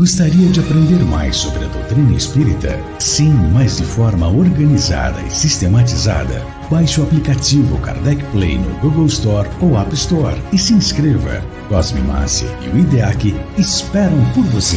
Gostaria de aprender mais sobre a doutrina espírita? Sim, mas de forma organizada e sistematizada. Baixe o aplicativo Kardec Play no Google Store ou App Store e se inscreva. Cosme Massi e o IDEAC esperam por você.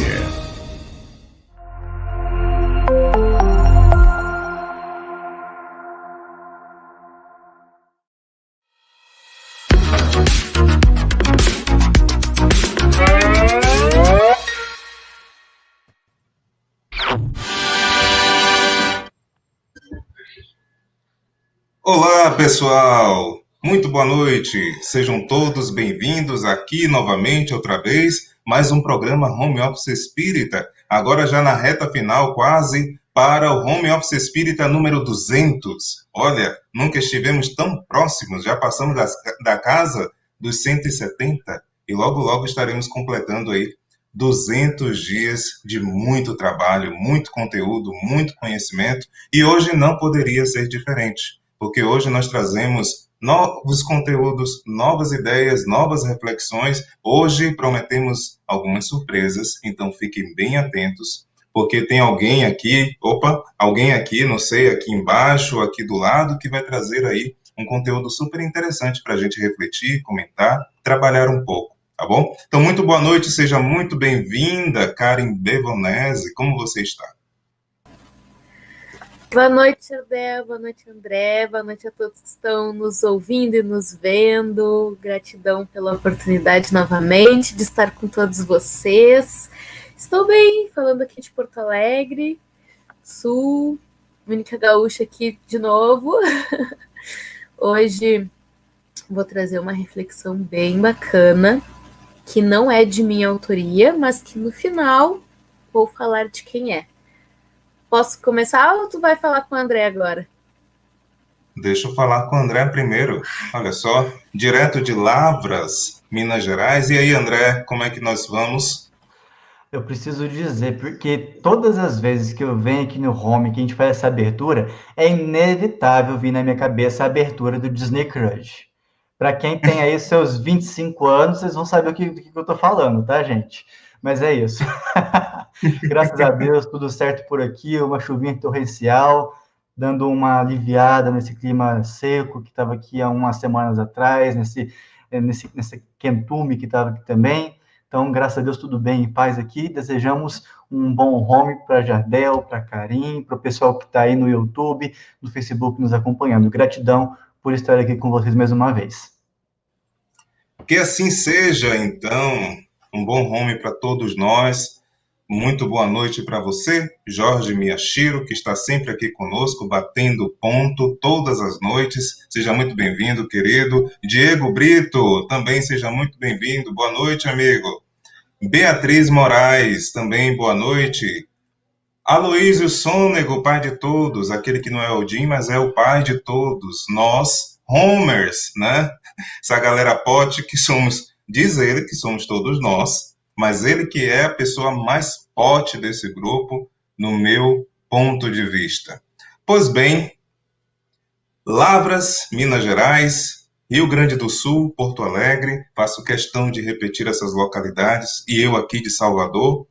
Olá, pessoal! Muito boa noite! Sejam todos bem-vindos aqui novamente, outra vez, mais um programa Home Office Espírita, agora já na reta final, quase, para o Home Office Espírita número 200. Olha, nunca estivemos tão próximos, já passamos da casa dos 170 e logo, logo estaremos completando aí 200 dias de muito trabalho, muito conteúdo, muito conhecimento, e hoje não poderia ser diferente. Porque hoje nós trazemos novos conteúdos, novas ideias, novas reflexões. Hoje prometemos algumas surpresas, então fiquem bem atentos, porque tem alguém aqui, alguém aqui, não sei, aqui embaixo, aqui do lado, que vai trazer aí um conteúdo super interessante para a gente refletir, comentar, trabalhar um pouco, tá bom? Então, muito boa noite, seja muito bem-vinda, Karen Bevonese, como você está? Boa noite, André. Boa noite, André. Boa noite a todos que estão nos ouvindo e nos vendo. Gratidão pela oportunidade novamente de estar com todos vocês. Estou bem, falando aqui de Porto Alegre, Sul, única gaúcha aqui de novo. Hoje vou trazer uma reflexão bem bacana, que não é de minha autoria, mas que no final vou falar de quem é. Posso começar ou tu vai falar com o André agora? Deixa eu falar com o André primeiro. Olha só, direto de Lavras, Minas Gerais. E aí, André, como é que nós vamos? Eu preciso dizer, porque todas as vezes que eu venho aqui no Home, que a gente faz essa abertura, é inevitável vir na minha cabeça a abertura do Disney Crush. Para quem tem aí seus 25 anos, vocês vão saber do que eu tô falando, tá, gente? Mas é isso. Graças a Deus, tudo certo por aqui, uma chuvinha torrencial, dando uma aliviada nesse clima seco que estava aqui há umas semanas atrás, nesse quentume que estava aqui também. Então, graças a Deus, tudo bem em paz aqui. Desejamos um bom home para Jardel, para Karim, para o pessoal que está aí no YouTube, no Facebook nos acompanhando. Gratidão por estar aqui com vocês mais uma vez. Que assim seja, então, um bom home para todos nós. Muito boa noite para você, Jorge Miyashiro, que está sempre aqui conosco, batendo ponto todas as noites. Seja muito bem-vindo, querido. Diego Brito, também seja muito bem-vindo. Boa noite, amigo. Beatriz Moraes, também boa noite. Aloísio Sônego, pai de todos, aquele que não é Odin, mas é o pai de todos. Nós, Homers, né? Essa galera pote que somos, diz ele que somos todos nós, mas ele que é a pessoa mais pote desse grupo, no meu ponto de vista. Pois bem, Lavras, Minas Gerais, Rio Grande do Sul, Porto Alegre, faço questão de repetir essas localidades, e eu aqui de Salvador.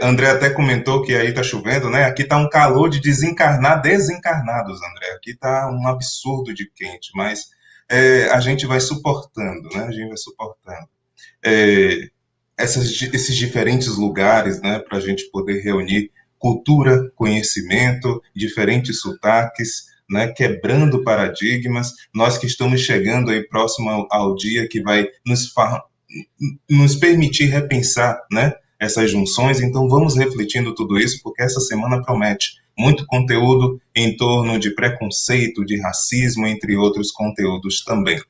André até comentou que aí tá chovendo, né? Aqui tá um calor de desencarnar desencarnados, André. Aqui tá um absurdo de quente, mas a gente vai suportando, né? A gente vai suportando. Esses diferentes lugares, né? Para a gente poder reunir cultura, conhecimento, diferentes sotaques, né? Quebrando paradigmas. Nós que estamos chegando aí próximo ao dia que vai nos permitir repensar, né? Essas junções, então vamos refletindo tudo isso, porque essa semana promete muito conteúdo em torno de preconceito, de racismo, entre outros conteúdos também.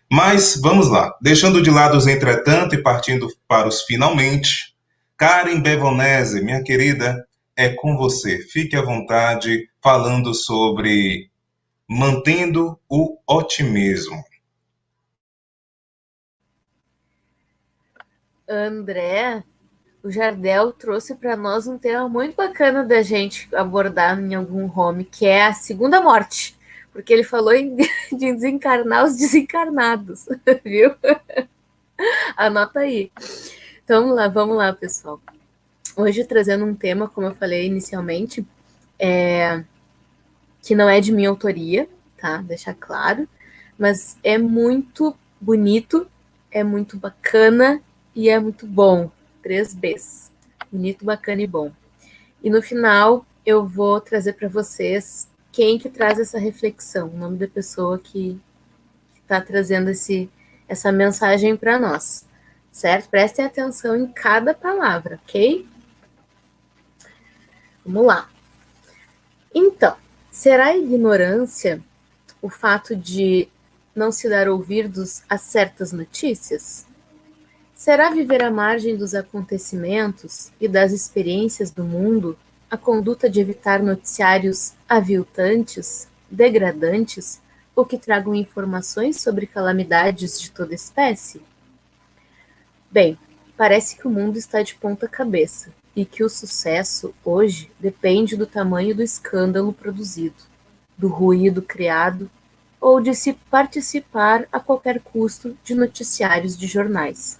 Mas vamos lá, deixando de lado os entretanto e partindo para os finalmente. Karen Bevonese, minha querida, é com você. Fique à vontade falando sobre mantendo o otimismo. André, o Jardel trouxe para nós um tema muito bacana da gente abordar em algum home, que é a segunda morte. Porque ele falou de desencarnar os desencarnados, viu? Anota aí. Então vamos lá, pessoal. Hoje trazendo um tema, como eu falei inicialmente, que não é de minha autoria, tá? Deixar claro, mas é muito bonito, é muito bacana e é muito bom. 3 Bs. Bonito, bacana e bom. E no final eu vou trazer para vocês quem que traz essa reflexão, o nome da pessoa que está trazendo essa mensagem para nós, certo? Prestem atenção em cada palavra, ok? Vamos lá. Então, será a ignorância o fato de não se dar ouvidos a certas notícias? Será viver à margem dos acontecimentos e das experiências do mundo a conduta de evitar noticiários aviltantes, degradantes ou que tragam informações sobre calamidades de toda espécie? Bem, parece que o mundo está de ponta cabeça e que o sucesso, hoje, depende do tamanho do escândalo produzido, do ruído criado ou de se participar a qualquer custo de noticiários de jornais.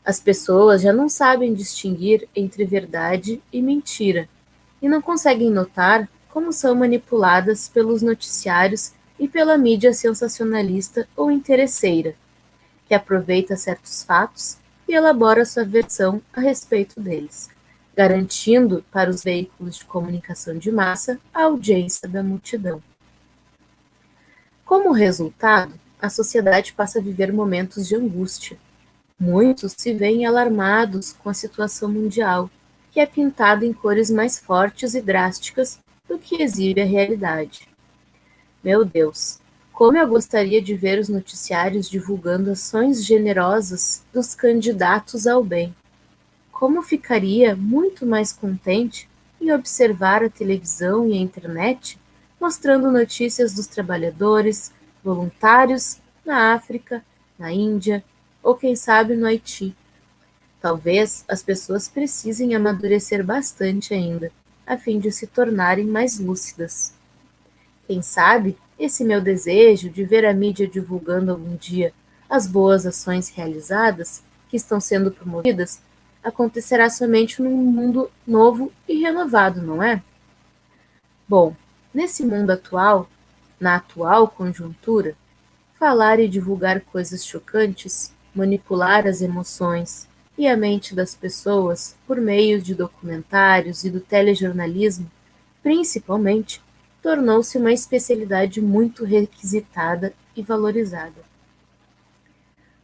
As pessoas já não sabem distinguir entre verdade e mentira e não conseguem notar como são manipuladas pelos noticiários e pela mídia sensacionalista ou interesseira, que aproveita certos fatos e elabora sua versão a respeito deles, garantindo para os veículos de comunicação de massa a audiência da multidão. Como resultado, a sociedade passa a viver momentos de angústia. Muitos se veem alarmados com a situação mundial, que é pintada em cores mais fortes e drásticas do que exibe a realidade. Meu Deus, como eu gostaria de ver os noticiários divulgando ações generosas dos candidatos ao bem. Como ficaria muito mais contente em observar a televisão e a internet mostrando notícias dos trabalhadores, voluntários na África, na Índia ou quem sabe no Haiti. Talvez as pessoas precisem amadurecer bastante ainda, a fim de se tornarem mais lúcidas. Quem sabe, esse meu desejo de ver a mídia divulgando algum dia as boas ações realizadas, que estão sendo promovidas, acontecerá somente num mundo novo e renovado, não é? Bom, nesse mundo atual, na atual conjuntura, falar e divulgar coisas chocantes, manipular as emoções e a mente das pessoas por meio de documentários e do telejornalismo, principalmente, tornou-se uma especialidade muito requisitada e valorizada.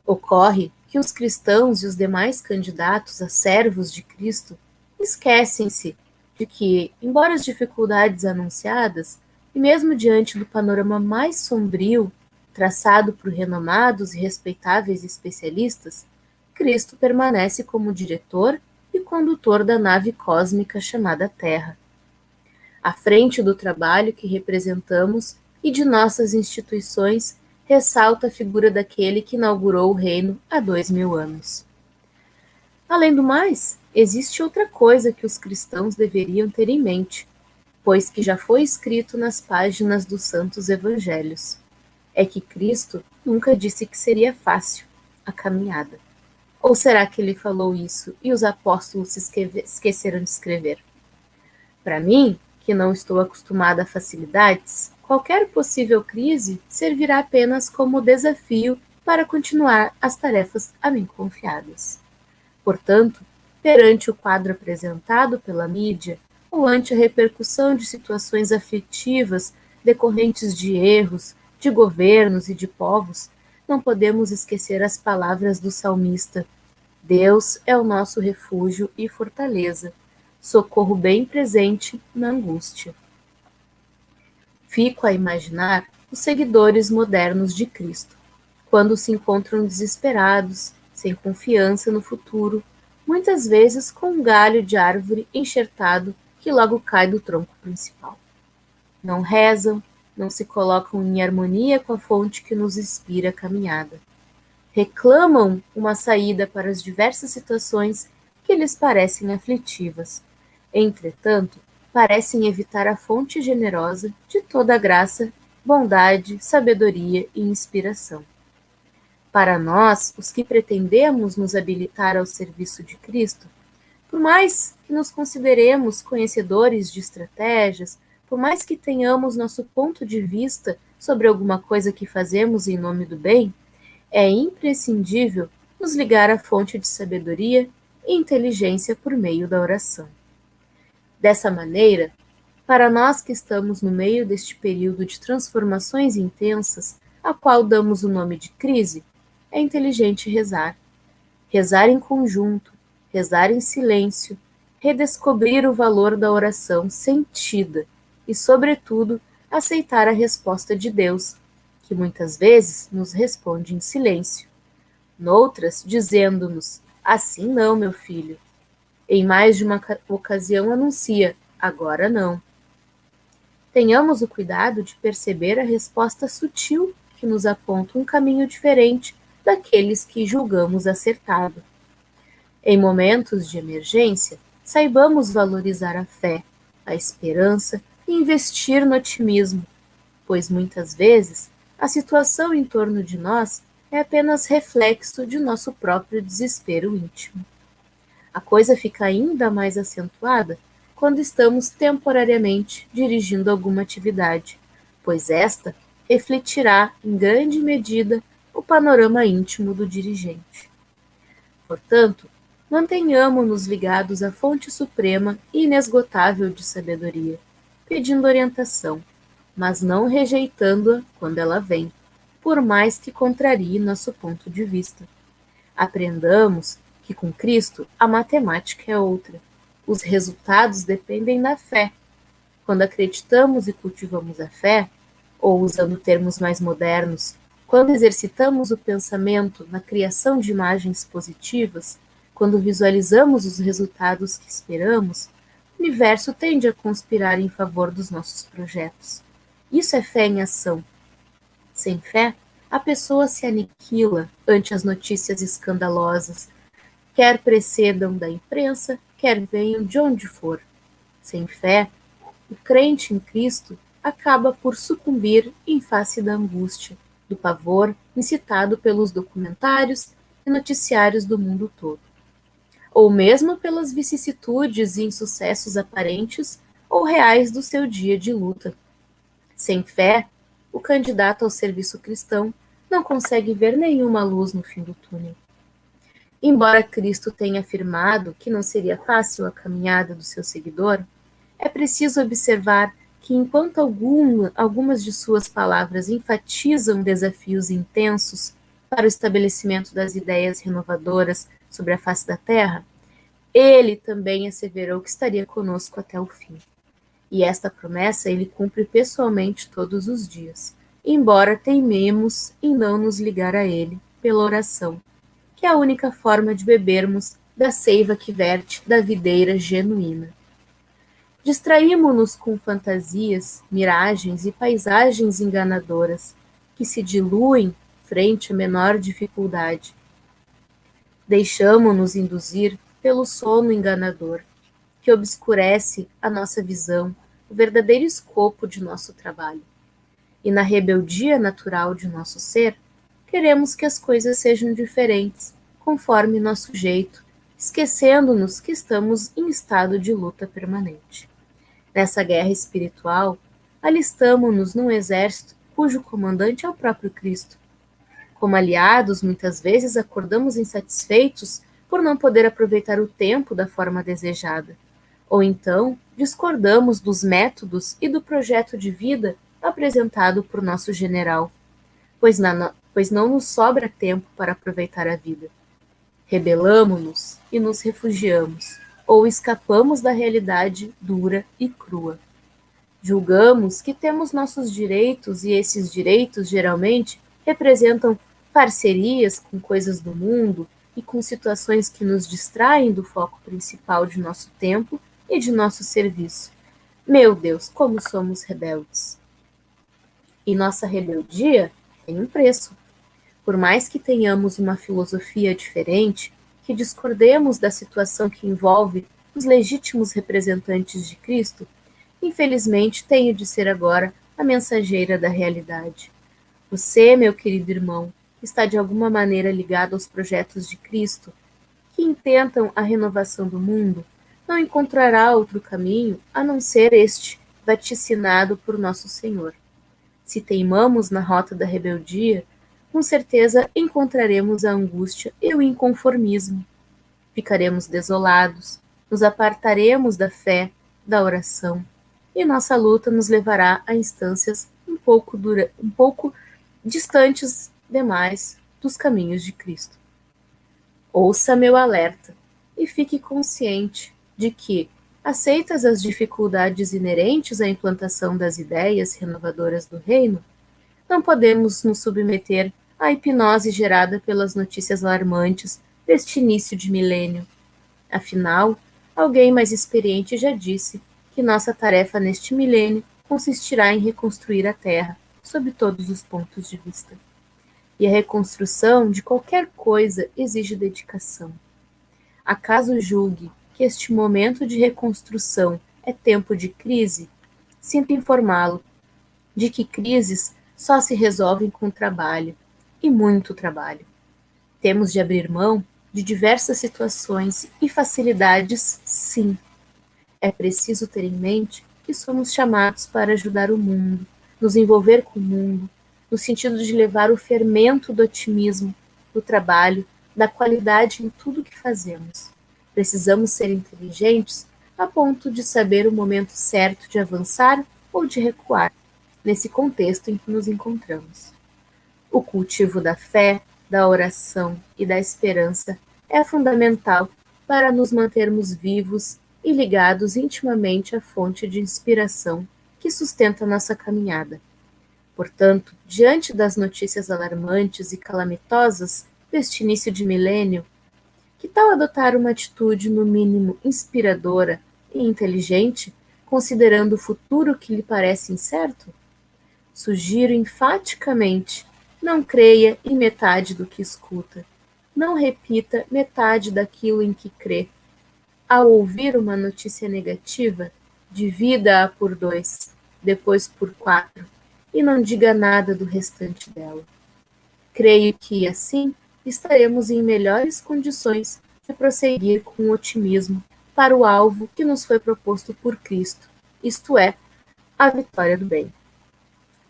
Ocorre que os cristãos e os demais candidatos a servos de Cristo esquecem-se de que, embora as dificuldades anunciadas, e mesmo diante do panorama mais sombrio traçado por renomados e respeitáveis especialistas, Cristo permanece como diretor e condutor da nave cósmica chamada Terra. À frente do trabalho que representamos e de nossas instituições, ressalta a figura daquele que inaugurou o reino há 2000 anos. Além do mais, existe outra coisa que os cristãos deveriam ter em mente, pois que já foi escrito nas páginas dos santos evangelhos. É que Cristo nunca disse que seria fácil a caminhada. Ou será que ele falou isso e os apóstolos se esqueceram de escrever? Para mim, que não estou acostumada a facilidades, qualquer possível crise servirá apenas como desafio para continuar as tarefas a mim confiadas. Portanto, perante o quadro apresentado pela mídia, ou ante a repercussão de situações afetivas decorrentes de erros, de governos e de povos, não podemos esquecer as palavras do salmista: Deus é o nosso refúgio e fortaleza, socorro bem presente na angústia. Fico a imaginar os seguidores modernos de Cristo, quando se encontram desesperados, sem confiança no futuro, muitas vezes com um galho de árvore enxertado que logo cai do tronco principal. Não rezam, não se colocam em harmonia com a fonte que nos inspira a caminhada. Reclamam uma saída para as diversas situações que lhes parecem aflitivas. Entretanto, parecem evitar a fonte generosa de toda a graça, bondade, sabedoria e inspiração. Para nós, os que pretendemos nos habilitar ao serviço de Cristo, Por mais que nos consideremos conhecedores de estratégias, por mais que tenhamos nosso ponto de vista sobre alguma coisa que fazemos em nome do bem, é imprescindível nos ligar à fonte de sabedoria e inteligência por meio da oração. Dessa maneira, para nós que estamos no meio deste período de transformações intensas, a qual damos o nome de crise, é inteligente rezar. Rezar em conjunto, rezar em silêncio, redescobrir o valor da oração sentida e, sobretudo, aceitar a resposta de Deus, que muitas vezes nos responde em silêncio, noutras dizendo-nos: assim não, meu filho. Em mais de uma ocasião anuncia: agora não. Tenhamos o cuidado de perceber a resposta sutil que nos aponta um caminho diferente daqueles que julgamos acertado. Em momentos de emergência, saibamos valorizar a fé, a esperança e investir no otimismo, pois muitas vezes a situação em torno de nós é apenas reflexo de nosso próprio desespero íntimo. A coisa fica ainda mais acentuada quando estamos temporariamente dirigindo alguma atividade, pois esta refletirá, em grande medida, o panorama íntimo do dirigente. Portanto, mantenhamos-nos ligados à fonte suprema e inesgotável de sabedoria, pedindo orientação, mas não rejeitando-a quando ela vem, por mais que contrarie nosso ponto de vista. Aprendamos que com Cristo a matemática é outra. Os resultados dependem da fé. Quando acreditamos e cultivamos a fé, ou usando termos mais modernos, quando exercitamos o pensamento na criação de imagens positivas, quando visualizamos os resultados que esperamos, o universo tende a conspirar em favor dos nossos projetos. Isso é fé em ação. Sem fé, a pessoa se aniquila ante as notícias escandalosas, quer precedam da imprensa, quer venham de onde for. Sem fé, o crente em Cristo acaba por sucumbir em face da angústia, do pavor incitado pelos documentários e noticiários do mundo todo, ou mesmo pelas vicissitudes e insucessos aparentes ou reais do seu dia de luta. Sem fé, o candidato ao serviço cristão não consegue ver nenhuma luz no fim do túnel. Embora Cristo tenha afirmado que não seria fácil a caminhada do seu seguidor, é preciso observar que, enquanto algumas de suas palavras enfatizam desafios intensos para o estabelecimento das ideias renovadoras sobre a face da terra, ele também asseverou que estaria conosco até o fim. E esta promessa ele cumpre pessoalmente todos os dias, embora teimemos em não nos ligar a ele pela oração, que é a única forma de bebermos da seiva que verte da videira genuína. Distraímo-nos com fantasias, miragens e paisagens enganadoras, que se diluem frente à menor dificuldade. Deixamo-nos induzir pelo sono enganador, que obscurece a nossa visão, o verdadeiro escopo de nosso trabalho. E na rebeldia natural de nosso ser, queremos que as coisas sejam diferentes, conforme nosso jeito, esquecendo-nos que estamos em estado de luta permanente. Nessa guerra espiritual, alistamo-nos num exército cujo comandante é o próprio Cristo. Como aliados, muitas vezes acordamos insatisfeitos por não poder aproveitar o tempo da forma desejada, ou então discordamos dos métodos e do projeto de vida apresentado por nosso general, pois não nos sobra tempo para aproveitar a vida. Rebelamo-nos e nos refugiamos, ou escapamos da realidade dura e crua. Julgamos que temos nossos direitos e esses direitos geralmente representam parcerias com coisas do mundo e com situações que nos distraem do foco principal de nosso tempo e de nosso serviço. Meu Deus, como somos rebeldes! E nossa rebeldia tem um preço. Por mais que tenhamos uma filosofia diferente, que discordemos da situação que envolve os legítimos representantes de Cristo, infelizmente tenho de ser agora a mensageira da realidade. Você, meu querido irmão, está de alguma maneira ligado aos projetos de Cristo, que intentam a renovação do mundo, não encontrará outro caminho a não ser este vaticinado por Nosso Senhor. Se teimamos na rota da rebeldia, com certeza encontraremos a angústia e o inconformismo. Ficaremos desolados, nos apartaremos da fé, da oração, e nossa luta nos levará a instâncias um pouco distantes demais dos caminhos de Cristo. Ouça meu alerta e fique consciente de que, aceitas as dificuldades inerentes à implantação das ideias renovadoras do reino, não podemos nos submeter à hipnose gerada pelas notícias alarmantes deste início de milênio. Afinal, alguém mais experiente já disse que nossa tarefa neste milênio consistirá em reconstruir a Terra sob todos os pontos de vista. E a reconstrução de qualquer coisa exige dedicação. Acaso julgue que este momento de reconstrução é tempo de crise? Sinto informá-lo de que crises só se resolvem com trabalho, e muito trabalho. Temos de abrir mão de diversas situações e facilidades, sim. É preciso ter em mente que somos chamados para ajudar o mundo, nos envolver com o mundo, no sentido de levar o fermento do otimismo, do trabalho, da qualidade em tudo que fazemos. Precisamos ser inteligentes a ponto de saber o momento certo de avançar ou de recuar, nesse contexto em que nos encontramos. O cultivo da fé, da oração e da esperança é fundamental para nos mantermos vivos e ligados intimamente à fonte de inspiração que sustenta nossa caminhada. Portanto, diante das notícias alarmantes e calamitosas deste início de milênio, que tal adotar uma atitude, no mínimo, inspiradora e inteligente, considerando o futuro que lhe parece incerto? Sugiro enfaticamente: não creia em metade do que escuta. Não repita metade daquilo em que crê. Ao ouvir uma notícia negativa, divida-a por 2, depois por 4, e não diga nada do restante dela. Creio que, assim, estaremos em melhores condições de prosseguir com otimismo para o alvo que nos foi proposto por Cristo, isto é, a vitória do bem.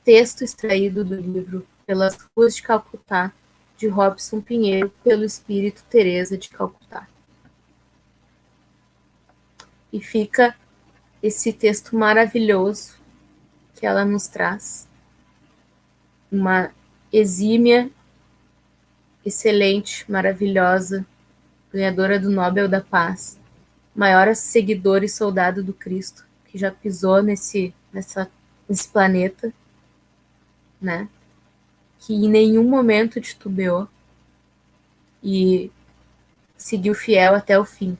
Texto extraído do livro Pelas Ruas de Calcutá, de Robson Pinheiro, pelo Espírito Teresa de Calcutá. E fica esse texto maravilhoso que ela nos traz, uma exímia, excelente, maravilhosa, ganhadora do Nobel da Paz, maior seguidora e soldado do Cristo, que já pisou nesse planeta, né? Que em nenhum momento titubeou e seguiu fiel até o fim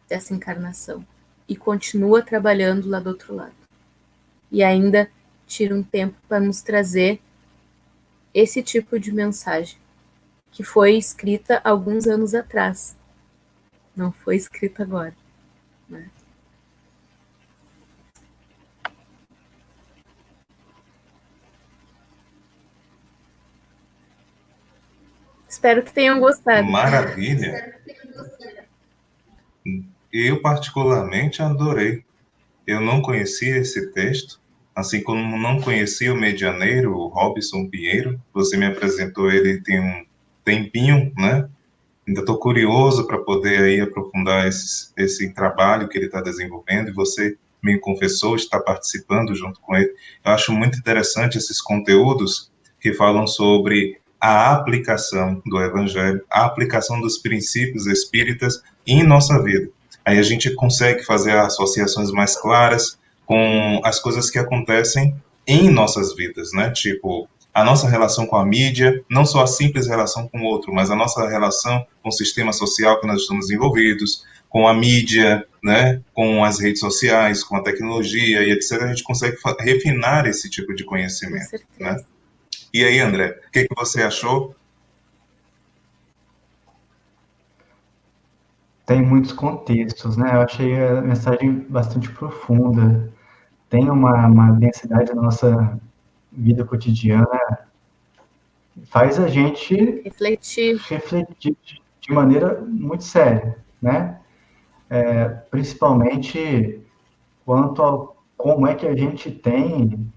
dessa encarnação e continua trabalhando lá do outro lado. E ainda tira um tempo para nos trazer esse tipo de mensagem que foi escrita alguns anos atrás, não foi escrita agora, né? Espero que tenham gostado. Maravilha! Eu particularmente adorei. Eu não conhecia esse texto, assim como não conhecia o medianeiro, o Robson Pinheiro. Você me apresentou ele tem um tempinho, né? Ainda estou curioso para poder aí aprofundar esse trabalho que ele está desenvolvendo, e você me confessou estar participando junto com ele. Eu acho muito interessante esses conteúdos que falam sobre a aplicação do Evangelho, a aplicação dos princípios espíritas em nossa vida. Aí a gente consegue fazer associações mais claras com as coisas que acontecem em nossas vidas, né? Tipo, a nossa relação com a mídia, não só a simples relação com o outro, mas a nossa relação com o sistema social que nós estamos envolvidos, com a mídia, né, com as redes sociais, com a tecnologia e etc., a gente consegue refinar esse tipo de conhecimento. Com certeza. Né? E aí, André, o que você achou? Tem muitos contextos, né? Eu achei a mensagem bastante profunda. Tem uma densidade na nossa vida cotidiana, faz a gente refletir de maneira muito séria, né? Principalmente quanto a como é que a gente tem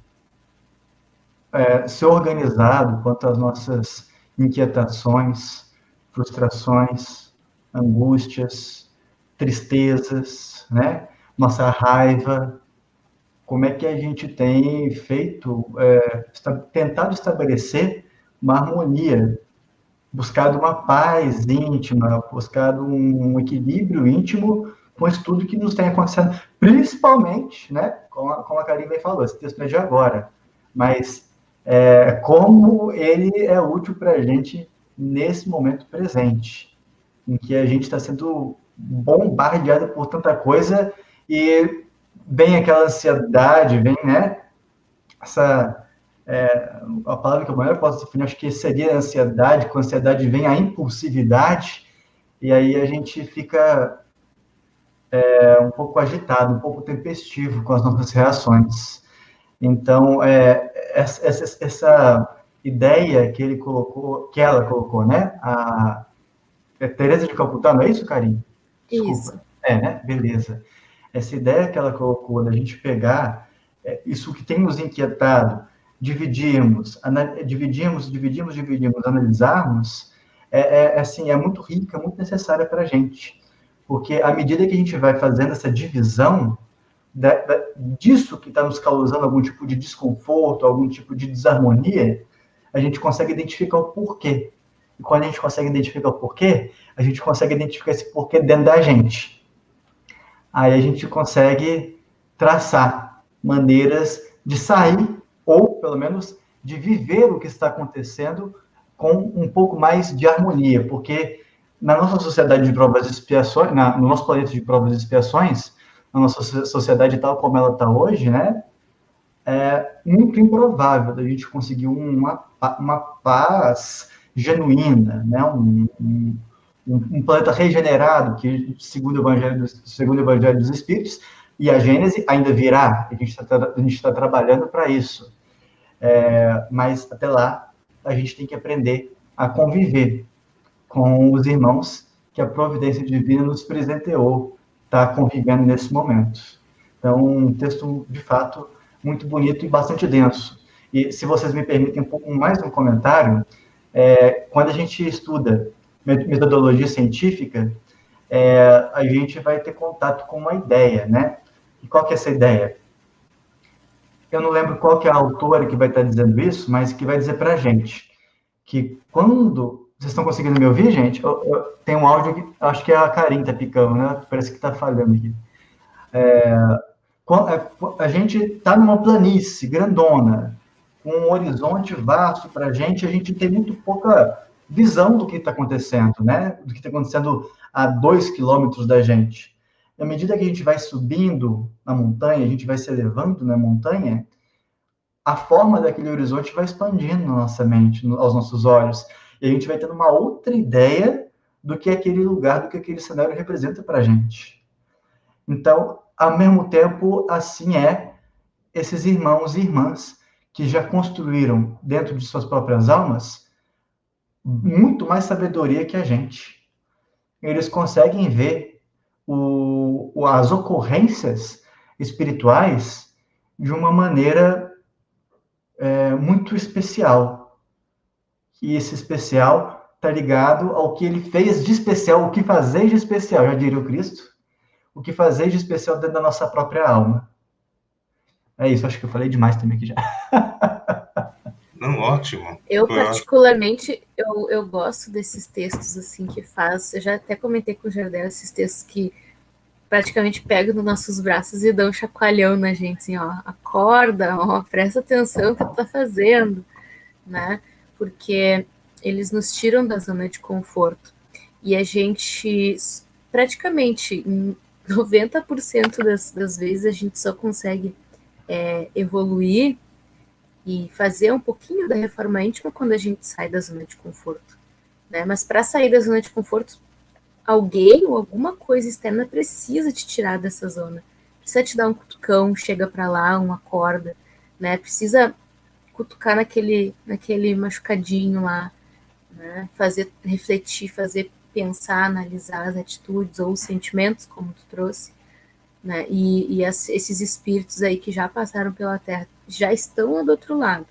se organizado quanto às nossas inquietações, frustrações, angústias, tristezas, né? Nossa raiva, como é que a gente tem feito, tentado estabelecer uma harmonia, buscado uma paz íntima, buscado um equilíbrio íntimo com isso tudo que nos tem acontecendo, principalmente, né, como a Karine bem falou, esse texto não é de agora, mas como ele é útil para a gente nesse momento presente, em que a gente está sendo bombardeado por tanta coisa e vem aquela ansiedade, vem, né, essa a palavra que eu melhor posso definir, acho que seria a ansiedade. Com a ansiedade vem a impulsividade, e aí a gente fica um pouco agitado, um pouco tempestivo com as nossas reações. Então, essa ideia que ela colocou, né? A Teresa de Calcutá, não é isso, Karine? Desculpa. Isso. Né? Beleza. Essa ideia que ela colocou da gente pegar isso que tem nos inquietado, dividirmos, analisarmos, assim, é muito rica, muito necessária para a gente. Porque à medida que a gente vai fazendo essa divisão disso que está nos causando algum tipo de desconforto, algum tipo de desarmonia, a gente consegue identificar o porquê. E quando a gente consegue identificar o porquê, a gente consegue identificar esse porquê dentro da gente. Aí a gente consegue traçar maneiras de sair, ou pelo menos de viver o que está acontecendo com um pouco mais de harmonia, porque na nossa sociedade de provas e expiações, no nosso planeta de provas e expiações, na nossa sociedade tal como ela está hoje, né, é muito improvável da gente conseguir uma paz genuína, né, um planeta regenerado, que segundo o Evangelho dos Espíritos, e a Gênese ainda virá, a gente está trabalhando para isso. Mas até lá, a gente tem que aprender a conviver com os irmãos que a providência divina nos presenteou, está convivendo nesse momento. Então, um texto, de fato, muito bonito e bastante denso. E, se vocês me permitem mais um comentário, quando a gente estuda metodologia científica, a gente vai ter contato com uma ideia, né? E qual que é essa ideia? Eu não lembro qual que é a autora que vai estar dizendo isso, mas que vai dizer para a gente que quando... Vocês estão conseguindo me ouvir, gente? Tem um áudio que acho que é a Karine está picando, né? Parece que está falhando aqui. A gente está numa planície grandona, com um horizonte vasto para a gente tem muito pouca visão do que está acontecendo, né? Do que está acontecendo a 2 quilômetros da gente. À medida que a gente vai subindo na montanha, a gente vai se elevando na montanha, a forma daquele horizonte vai expandindo na nossa mente, aos nossos olhos, e a gente vai tendo uma outra ideia do que aquele lugar, do que aquele cenário representa para a gente. Então, ao mesmo tempo, assim esses irmãos e irmãs que já construíram dentro de suas próprias almas muito mais sabedoria que a gente. Eles conseguem ver as ocorrências espirituais de uma maneira muito especial. E esse especial está ligado ao que ele fez de especial, o que fazer de especial, já diria o Cristo, o que fazer de especial dentro da nossa própria alma. É isso, acho que eu falei demais também aqui já. Não, ótimo. Eu, particularmente, eu gosto desses textos, assim, que faz... Eu já até comentei com o Jardel esses textos que praticamente pegam nos nossos braços e dão um chacoalhão na gente, assim, ó, acorda, ó, presta atenção no que tu tá fazendo, né? Porque eles nos tiram da zona de conforto. E a gente, praticamente, 90% das vezes, a gente só consegue evoluir e fazer um pouquinho da reforma íntima quando a gente sai da zona de conforto, né? Mas para sair da zona de conforto, alguém ou alguma coisa externa precisa te tirar dessa zona. Precisa te dar um cutucão, chega para lá, uma corda, né? Precisa cutucar naquele machucadinho lá, né? Fazer refletir, fazer pensar, analisar as atitudes ou os sentimentos, como tu trouxe, né? Esses espíritos aí que já passaram pela Terra já estão do outro lado.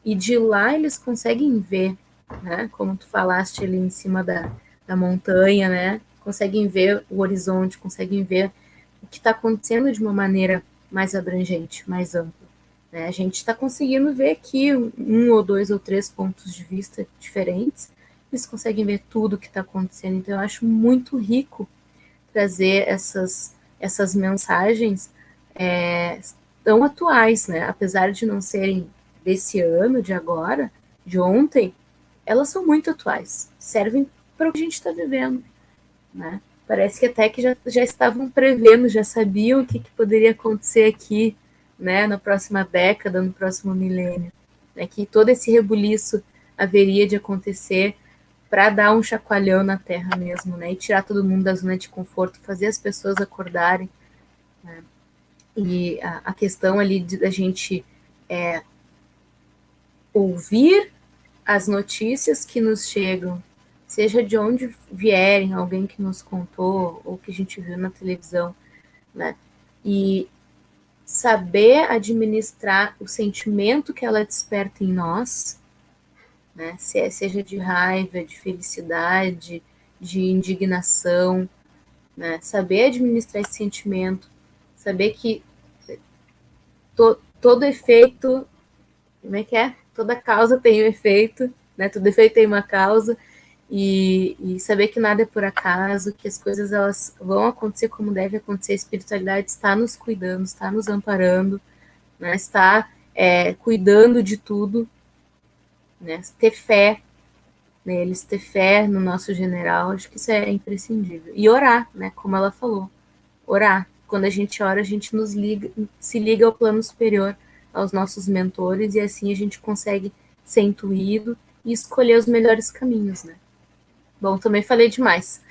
E de lá eles conseguem ver, né? Como tu falaste ali em cima da montanha, né? Conseguem ver o horizonte, conseguem ver o que está acontecendo de uma maneira mais abrangente, mais ampla. Né? A gente está conseguindo ver aqui um ou dois ou três pontos de vista diferentes, eles conseguem ver tudo o que está acontecendo. Então eu acho muito rico trazer essas mensagens tão atuais, né? Apesar de não serem desse ano, de agora, de ontem, elas são muito atuais, servem para o que a gente está vivendo, né? Parece que até que já estavam prevendo, já sabiam o que poderia acontecer aqui, né, na próxima década, no próximo milênio, né, que todo esse rebuliço haveria de acontecer para dar um chacoalhão na Terra mesmo, né, e tirar todo mundo da zona de conforto, fazer as pessoas acordarem, né? E a questão ali da gente ouvir as notícias que nos chegam, seja de onde vierem, alguém que nos contou ou que a gente viu na televisão, né? E saber administrar o sentimento que ela desperta em nós, né? Seja de raiva, de felicidade, de indignação, né? Saber administrar esse sentimento, saber que todo efeito, como é que é? Toda causa tem um efeito, né? Todo efeito tem uma causa, e saber que nada é por acaso, que as coisas elas vão acontecer como deve acontecer, a espiritualidade está nos cuidando, está nos amparando, né? Está cuidando de tudo, né? Ter fé neles, ter fé no nosso general, acho que isso é imprescindível. E orar, né? Como ela falou, orar. Quando a gente ora, a gente se liga ao plano superior, aos nossos mentores, e assim a gente consegue ser intuído e escolher os melhores caminhos, né? Bom, também falei demais.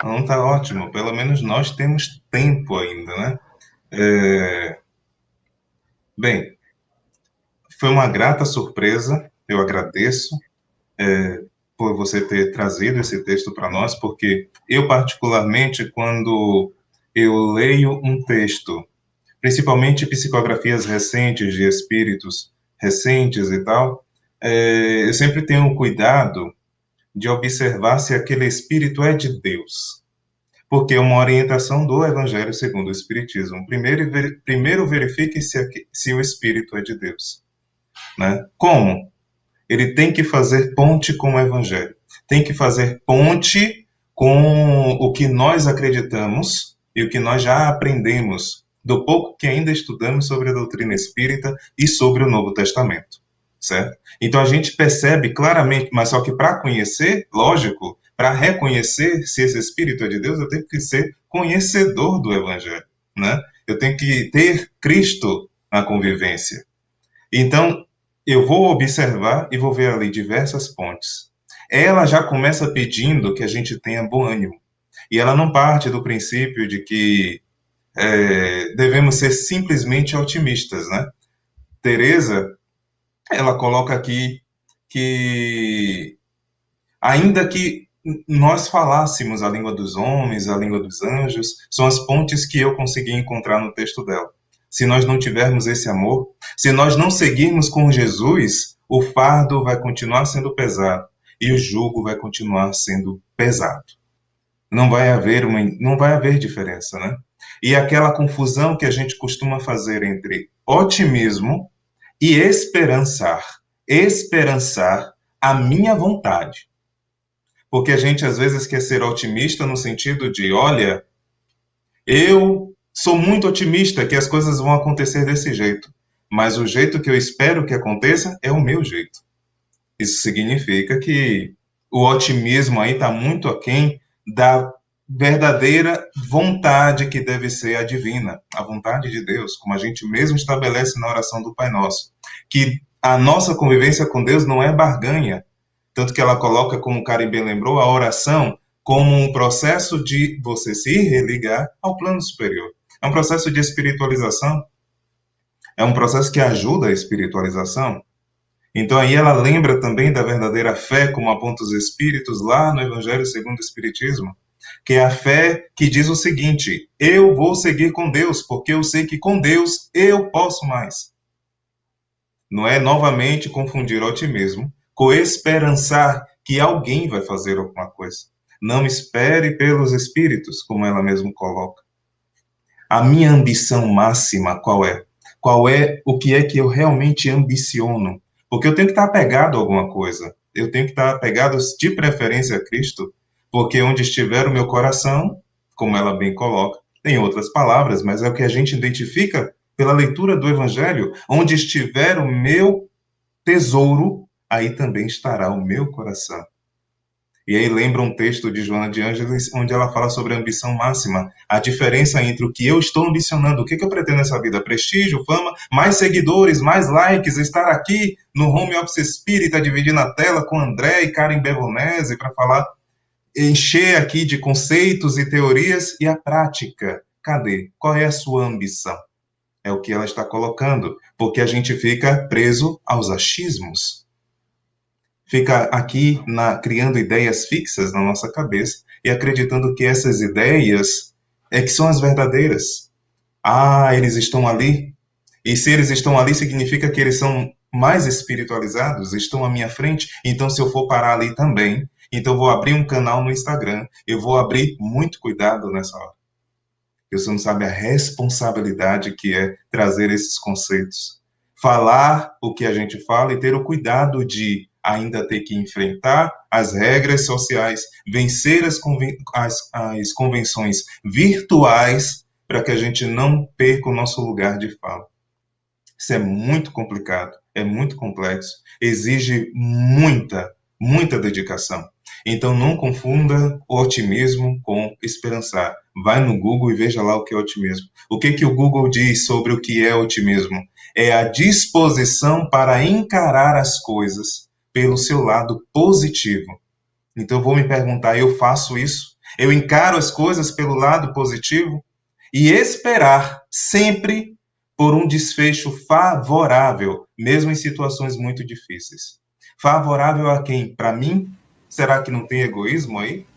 Não, tá ótimo. Pelo menos nós temos tempo ainda, né? Bem, foi uma grata surpresa. Eu agradeço por você ter trazido esse texto para nós, porque eu, particularmente, quando eu leio um texto, principalmente psicografias recentes de espíritos recentes e tal, eu sempre tenho cuidado de observar se aquele espírito é de Deus, porque é uma orientação do Evangelho segundo o Espiritismo. Primeiro verifique se o espírito é de Deus, né? Como? Ele tem que fazer ponte com o Evangelho, tem que fazer ponte com o que nós acreditamos e o que nós já aprendemos do pouco que ainda estudamos sobre a doutrina espírita e sobre o Novo Testamento, certo? Então a gente percebe claramente, mas só que para conhecer, lógico, para reconhecer se esse espírito é de Deus, eu tenho que ser conhecedor do Evangelho, né? Eu tenho que ter Cristo na convivência. Então, eu vou observar e vou ver ali diversas pontes. Ela já começa pedindo que a gente tenha bom ânimo. E ela não parte do princípio de que devemos ser simplesmente otimistas, né? Teresa, ela coloca aqui que, ainda que nós falássemos a língua dos homens, a língua dos anjos, são as pontes que eu consegui encontrar no texto dela. Se nós não tivermos esse amor, se nós não seguirmos com Jesus, o fardo vai continuar sendo pesado e o jugo vai continuar sendo pesado. Não vai haver diferença, né? E aquela confusão que a gente costuma fazer entre otimismo e esperançar. Esperançar a minha vontade. Porque a gente às vezes quer ser otimista no sentido de, olha, eu sou muito otimista que as coisas vão acontecer desse jeito, mas o jeito que eu espero que aconteça é o meu jeito. Isso significa que o otimismo aí está muito aquém da verdadeira vontade que deve ser a divina, a vontade de Deus, como a gente mesmo estabelece na oração do Pai Nosso, que a nossa convivência com Deus não é barganha, tanto que ela coloca, como o Caribe lembrou, a oração como um processo de você se religar ao plano superior. É um processo de espiritualização, é um processo que ajuda a espiritualização. Então aí ela lembra também da verdadeira fé, como aponta os Espíritos lá no Evangelho segundo o Espiritismo, que é a fé que diz o seguinte: eu vou seguir com Deus, porque eu sei que com Deus eu posso mais. Não é novamente confundir otimismo com esperançar que alguém vai fazer alguma coisa. Não espere pelos Espíritos, como ela mesmo coloca. A minha ambição máxima qual é? Qual é o que é que eu realmente ambiciono? Porque eu tenho que estar apegado a alguma coisa. Eu tenho que estar apegado de preferência a Cristo, porque onde estiver o meu coração, como ela bem coloca, em outras palavras, mas é o que a gente identifica pela leitura do Evangelho, onde estiver o meu tesouro, aí também estará o meu coração. E aí lembra um texto de Joana de Ângeles, onde ela fala sobre a ambição máxima, a diferença entre o que eu estou ambicionando, o que eu pretendo nessa vida, prestígio, fama, mais seguidores, mais likes, estar aqui no Home Office Espírita, dividindo a tela com André e Karen Bevonese para falar, encher aqui de conceitos e teorias, e a prática, cadê? Qual é a sua ambição? É o que ela está colocando, porque a gente fica preso aos achismos, fica aqui criando ideias fixas na nossa cabeça e acreditando que essas ideias é que são as verdadeiras. Ah, eles estão ali. E se eles estão ali, significa que eles são mais espiritualizados, estão à minha frente. Então, se eu for parar ali também, então eu vou abrir um canal no Instagram. Eu vou abrir muito cuidado nessa hora. Você não sabe a responsabilidade que é trazer esses conceitos. Falar o que a gente fala e ter o cuidado de ainda ter que enfrentar as regras sociais, vencer as convenções virtuais para que a gente não perca o nosso lugar de fala. Isso é muito complicado, é muito complexo, exige muita dedicação. Então não confunda o otimismo com esperançar. Vai no Google e veja lá o que é otimismo. O que o Google diz sobre o que é otimismo? É a disposição para encarar as coisas pelo seu lado positivo. Então eu vou me perguntar, eu faço isso? Eu encaro as coisas pelo lado positivo? E esperar sempre por um desfecho favorável, mesmo em situações muito difíceis. Favorável a quem? Para mim? Será que não tem egoísmo aí?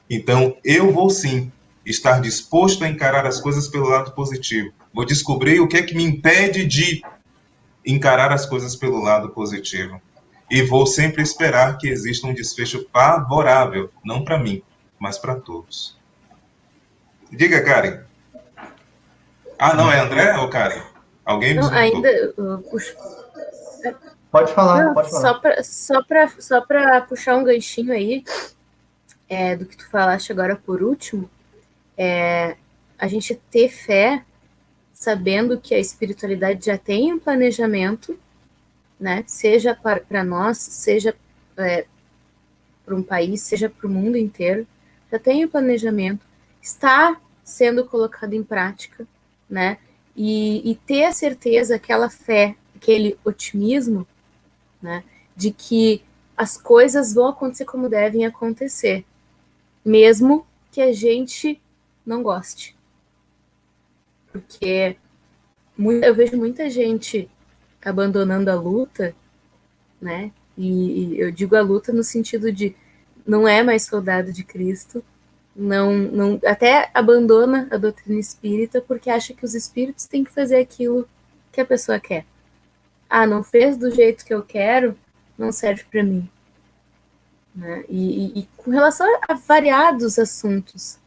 Então, eu vou sim estar disposto a encarar as coisas pelo lado positivo. Vou descobrir o que é que me impede de encarar as coisas pelo lado positivo. E vou sempre esperar que exista um desfecho favorável, não para mim, mas para todos. Diga, Karen. Ah, não, é André ou Karen? Alguém me Não, escutou? ainda. Pode falar, Não, pode falar. só para puxar um ganchinho aí do que tu falaste agora por último, a gente ter fé sabendo que a espiritualidade já tem um planejamento, né? Seja para nós, seja para um país, seja para o mundo inteiro, já tem um planejamento, está sendo colocado em prática, né? E ter a certeza, aquela fé, aquele otimismo, né? De que as coisas vão acontecer como devem acontecer, mesmo que a gente não goste. Porque eu vejo muita gente abandonando a luta, né? E eu digo a luta no sentido de não é mais soldado de Cristo, não até abandona a doutrina espírita porque acha que os espíritos têm que fazer aquilo que a pessoa quer. Ah, não fez do jeito que eu quero, não serve para mim. Né? E com relação a variados assuntos.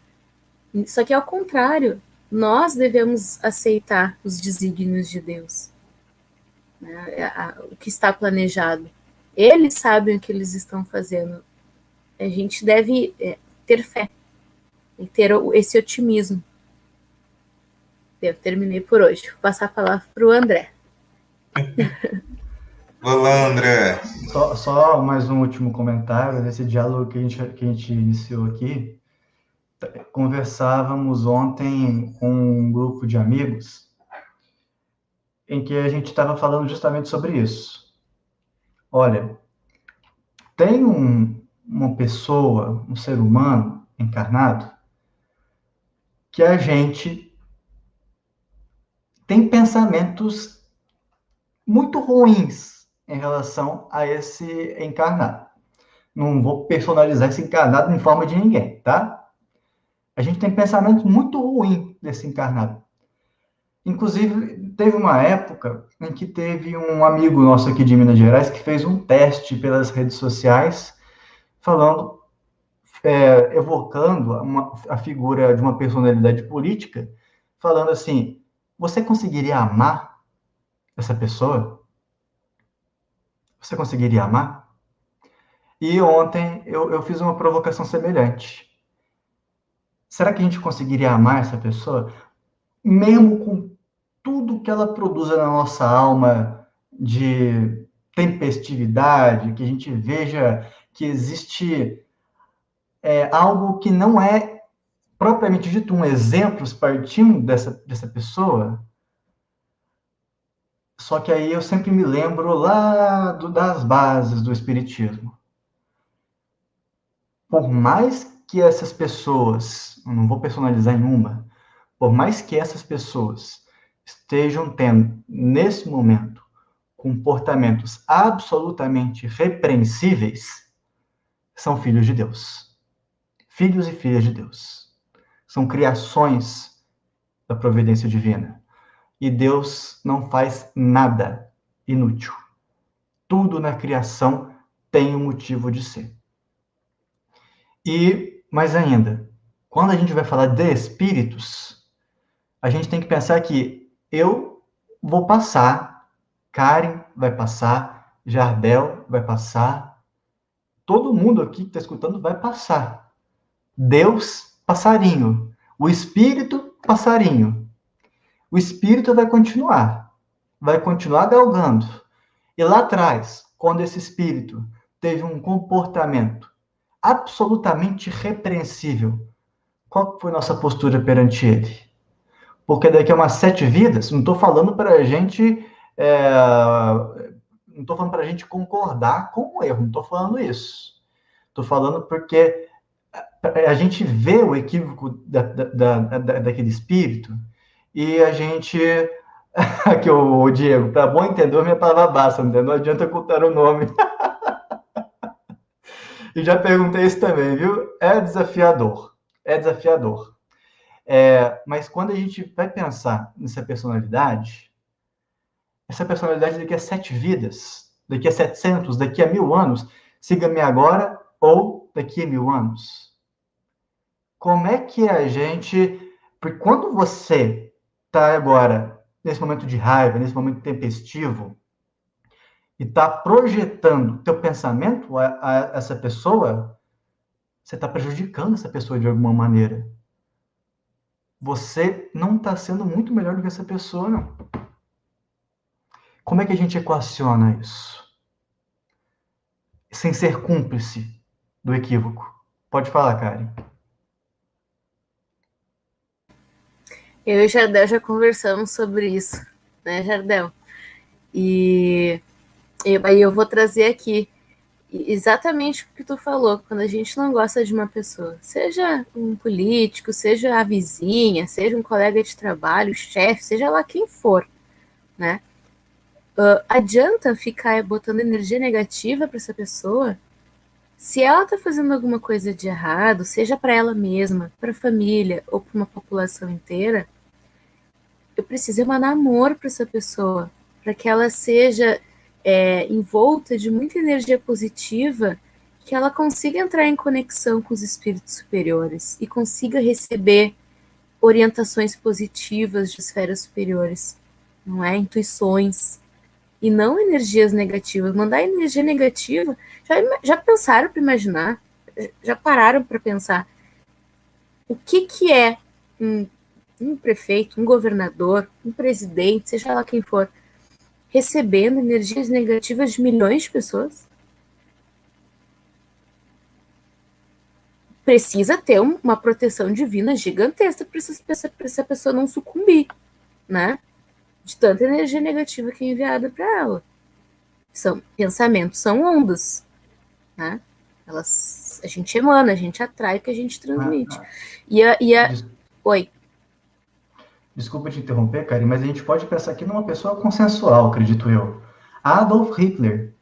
Só que ao contrário, nós devemos aceitar os desígnios de Deus, né? O que está planejado. Eles sabem o que eles estão fazendo. A gente deve ter fé e ter esse otimismo. Eu terminei por hoje. Vou passar a palavra para o André. Olá, André. Só mais um último comentário desse diálogo que a gente iniciou aqui. Conversávamos ontem com um grupo de amigos em que a gente estava falando justamente sobre isso. Olha, tem uma pessoa, um ser humano encarnado, que a gente tem pensamentos muito ruins em relação a esse encarnado. Não vou personalizar esse encarnado em forma de ninguém, tá? A gente tem pensamentos muito ruins desse encarnado. Inclusive, teve uma época em que teve um amigo nosso aqui de Minas Gerais que fez um teste pelas redes sociais, falando, evocando a figura de uma personalidade política, falando assim: você conseguiria amar essa pessoa? Você conseguiria amar? E ontem eu fiz uma provocação semelhante. Será que a gente conseguiria amar essa pessoa, mesmo com tudo que ela produza na nossa alma de tempestividade, que a gente veja que existe algo que não é propriamente dito um exemplo partindo dessa pessoa? Só que aí eu sempre me lembro lá das bases do Espiritismo. Por mais que essas pessoas, eu não vou personalizar em uma, por mais que essas pessoas estejam tendo, nesse momento, comportamentos absolutamente repreensíveis, são filhos de Deus. Filhos e filhas de Deus. São criações da providência divina. E Deus não faz nada inútil. Tudo na criação tem um motivo de ser. E, mais ainda, quando a gente vai falar de espíritos, a gente tem que pensar que eu vou passar, Karen vai passar, Jardel vai passar, todo mundo aqui que está escutando vai passar. Deus, passarinho. O espírito, passarinho. O espírito vai continuar galgando. E lá atrás, quando esse espírito teve um comportamento absolutamente repreensível, qual foi nossa postura perante ele? Porque daqui a umas 7 vidas, não estou falando para a gente, não estou falando para a gente concordar com o erro, não estou falando isso. Estou falando porque a gente vê o equívoco daquele espírito e a gente... Aqui o Diego, para bom entendedor, minha palavra basta, não adianta ocultar o nome. E já perguntei isso também, viu? É desafiador. Mas quando a gente vai pensar nessa personalidade, essa personalidade daqui a 7 vidas, daqui a 700, daqui a 1000 anos, siga-me agora ou daqui a 1000 anos. Como é que a gente... Porque quando você está agora, nesse momento de raiva, nesse momento tempestivo, e está projetando teu pensamento a essa pessoa, você está prejudicando essa pessoa de alguma maneira. Você não está sendo muito melhor do que essa pessoa, não. Como é que a gente equaciona isso? Sem ser cúmplice do equívoco. Pode falar, Karen. Eu e o Jardel já conversamos sobre isso, né, Jardel? E aí eu vou trazer aqui exatamente o que tu falou. Quando a gente não gosta de uma pessoa, seja um político, seja a vizinha, seja um colega de trabalho, chefe, seja lá quem for, né? Adianta ficar botando energia negativa para essa pessoa? Se ela tá fazendo alguma coisa de errado, seja para ela mesma, para a família ou para uma população inteira, eu preciso emanar amor para essa pessoa, para que ela seja envolta de muita energia positiva, que ela consiga entrar em conexão com os espíritos superiores e consiga receber orientações positivas de esferas superiores, não é? Intuições, e não energias negativas. Mandar energia negativa, já pensaram para imaginar? Já pararam para pensar o que é um prefeito, um governador, um presidente, seja lá quem for, recebendo energias negativas de milhões de pessoas? Precisa ter uma proteção divina gigantesca para essa pessoa não sucumbir, né? De tanta energia negativa que é enviada para ela. Pensamentos são ondas, né? A gente emana, a gente atrai o que a gente transmite. Oi. Desculpa te interromper, Karen, mas a gente pode pensar aqui numa pessoa consensual, acredito eu. Adolf Hitler.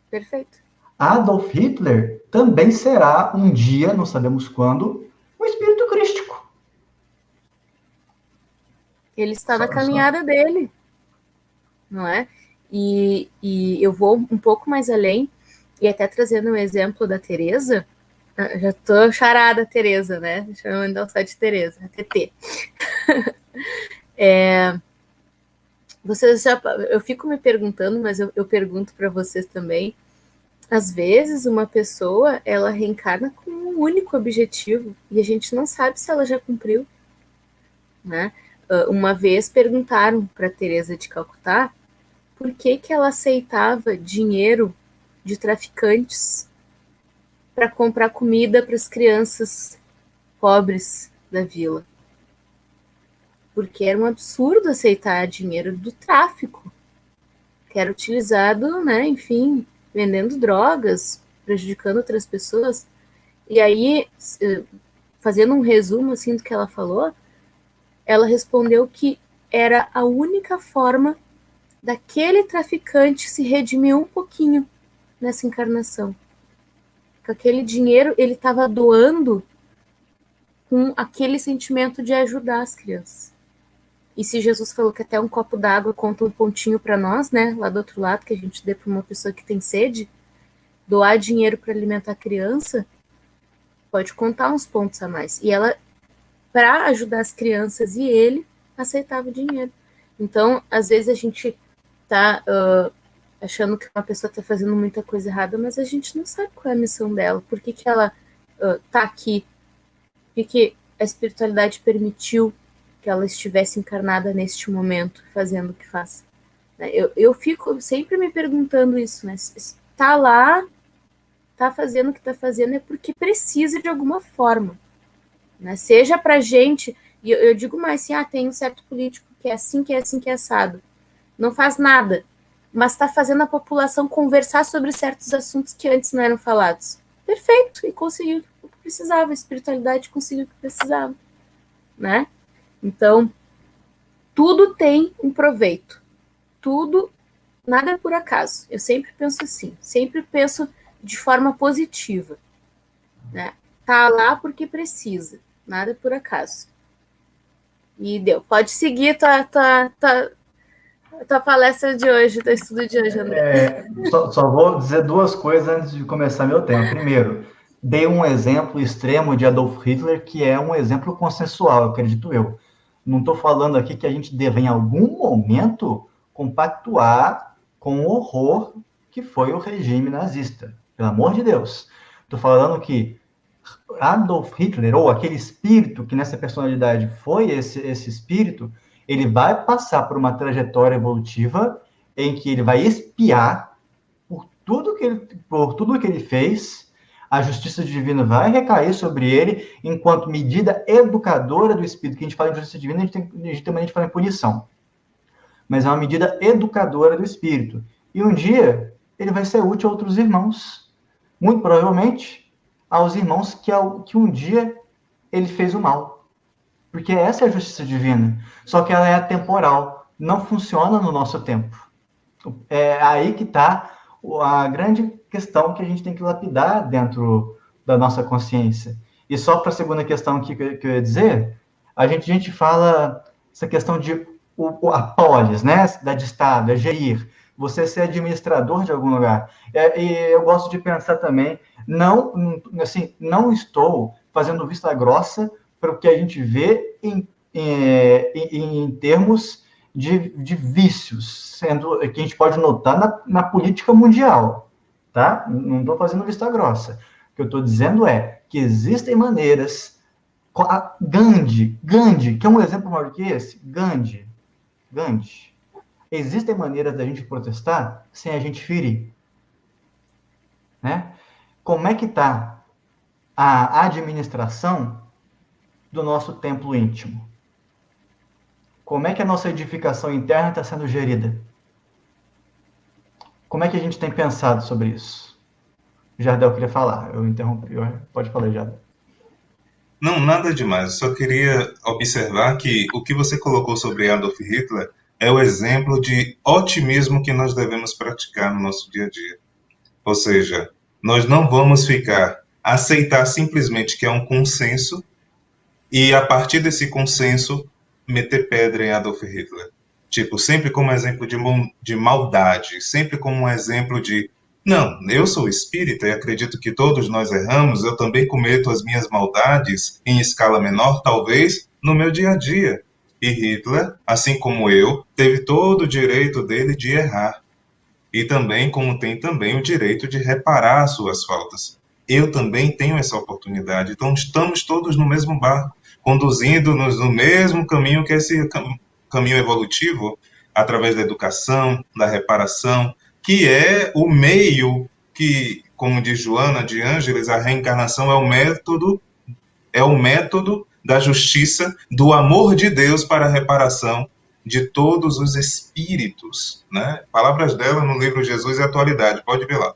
Perfeito. Adolf Hitler também será um dia, não sabemos quando, um espírito crístico. Ele está na caminhada dele, não é? E eu vou um pouco mais além, e até trazendo um exemplo da Teresa. Já tô charada, Teresa, né? Chamando ela só de Teresa, TT. Eu fico me perguntando, mas eu pergunto para vocês também. Às vezes, uma pessoa, ela reencarna com um único objetivo e a gente não sabe se ela já cumpriu, né? Uma vez perguntaram para Teresa de Calcutá por que ela aceitava dinheiro de traficantes para comprar comida para as crianças pobres da vila. Porque era um absurdo aceitar dinheiro do tráfico, que era utilizado, né, enfim, vendendo drogas, prejudicando outras pessoas. E aí, fazendo um resumo assim do que ela falou, ela respondeu que era a única forma daquele traficante se redimir um pouquinho nessa encarnação. Com aquele dinheiro, ele estava doando com aquele sentimento de ajudar as crianças. E se Jesus falou que até um copo d'água conta um pontinho para nós, né, lá do outro lado, que a gente dê para uma pessoa que tem sede, doar dinheiro para alimentar a criança, pode contar uns pontos a mais. E ela, para ajudar as crianças e ele, aceitava o dinheiro. Então, às vezes a gente tá achando que uma pessoa está fazendo muita coisa errada, mas a gente não sabe qual é a missão dela, por que ela tá aqui, por que a espiritualidade permitiu que ela estivesse encarnada neste momento, fazendo o que faz. Eu fico sempre me perguntando isso, né? Se tá lá, tá fazendo o que tá fazendo, é porque precisa de alguma forma, né? Seja pra gente, e eu digo mais assim, tem um certo político que é assim, que é assim, que é assado. Não faz nada, mas está fazendo a população conversar sobre certos assuntos que antes não eram falados. Perfeito, e conseguiu o que precisava, a espiritualidade conseguiu o que precisava, né? Então, tudo tem um proveito, tudo, nada é por acaso. Eu sempre penso assim, sempre penso de forma positiva, né? Tá lá porque precisa, nada é por acaso. E deu. Pode seguir tua palestra de hoje, teu estudo de hoje, André. Só vou dizer duas coisas antes de começar meu tema. Primeiro, dei um exemplo extremo de Adolf Hitler, que é um exemplo consensual, acredito eu. Não estou falando aqui que a gente deve, em algum momento, compactuar com o horror que foi o regime nazista. Pelo amor de Deus. Estou falando que Adolf Hitler, ou aquele espírito que nessa personalidade foi esse espírito, ele vai passar por uma trajetória evolutiva em que ele vai expiar por tudo que ele fez. A justiça divina vai recair sobre ele enquanto medida educadora do espírito. Que a gente fala em justiça divina, a gente também fala em punição. Mas é uma medida educadora do espírito. E um dia ele vai ser útil a outros irmãos. Muito provavelmente aos irmãos que um dia ele fez o mal. Porque essa é a justiça divina. Só que ela é atemporal. Não funciona no nosso tempo. É aí que está a grande questão que a gente tem que lapidar dentro da nossa consciência. E só para a segunda questão que eu ia dizer, a gente fala essa questão de a polis, né, de Estado, é gerir, você ser administrador de algum lugar. E eu gosto de pensar também, não estou fazendo vista grossa para o que a gente vê em termos de vícios, sendo que a gente pode notar na política mundial, tá? Não estou fazendo vista grossa. O que eu estou dizendo é que existem maneiras. Gandhi, que é um exemplo maior que esse, Gandhi. Existem maneiras da gente protestar sem a gente ferir, né? Como é que está a administração do nosso templo íntimo? Como é que a nossa edificação interna está sendo gerida? Como é que a gente tem pensado sobre isso? Jardel queria falar, eu interrompi. Pode falar, Jardel. Não, nada demais. Eu só queria observar que o que você colocou sobre Adolf Hitler é o exemplo de otimismo que nós devemos praticar no nosso dia a dia. Ou seja, nós não vamos aceitar simplesmente que é um consenso e, a partir desse consenso, meter pedra em Adolf Hitler. Tipo, sempre como exemplo de maldade, sempre como um exemplo de não, eu sou espírita e acredito que todos nós erramos, eu também cometo as minhas maldades em escala menor, talvez, no meu dia a dia. E Hitler, assim como eu, teve todo o direito dele de errar. E também, como tem também o direito de reparar as suas faltas. Eu também tenho essa oportunidade. Então, estamos todos no mesmo barco, conduzindo-nos no mesmo caminho que esse caminho evolutivo, através da educação, da reparação, que é o meio que, como diz Joana de Ângeles, a reencarnação é o método da justiça, do amor de Deus para a reparação de todos os espíritos, né? Palavras dela no livro Jesus e Atualidade, pode ver lá.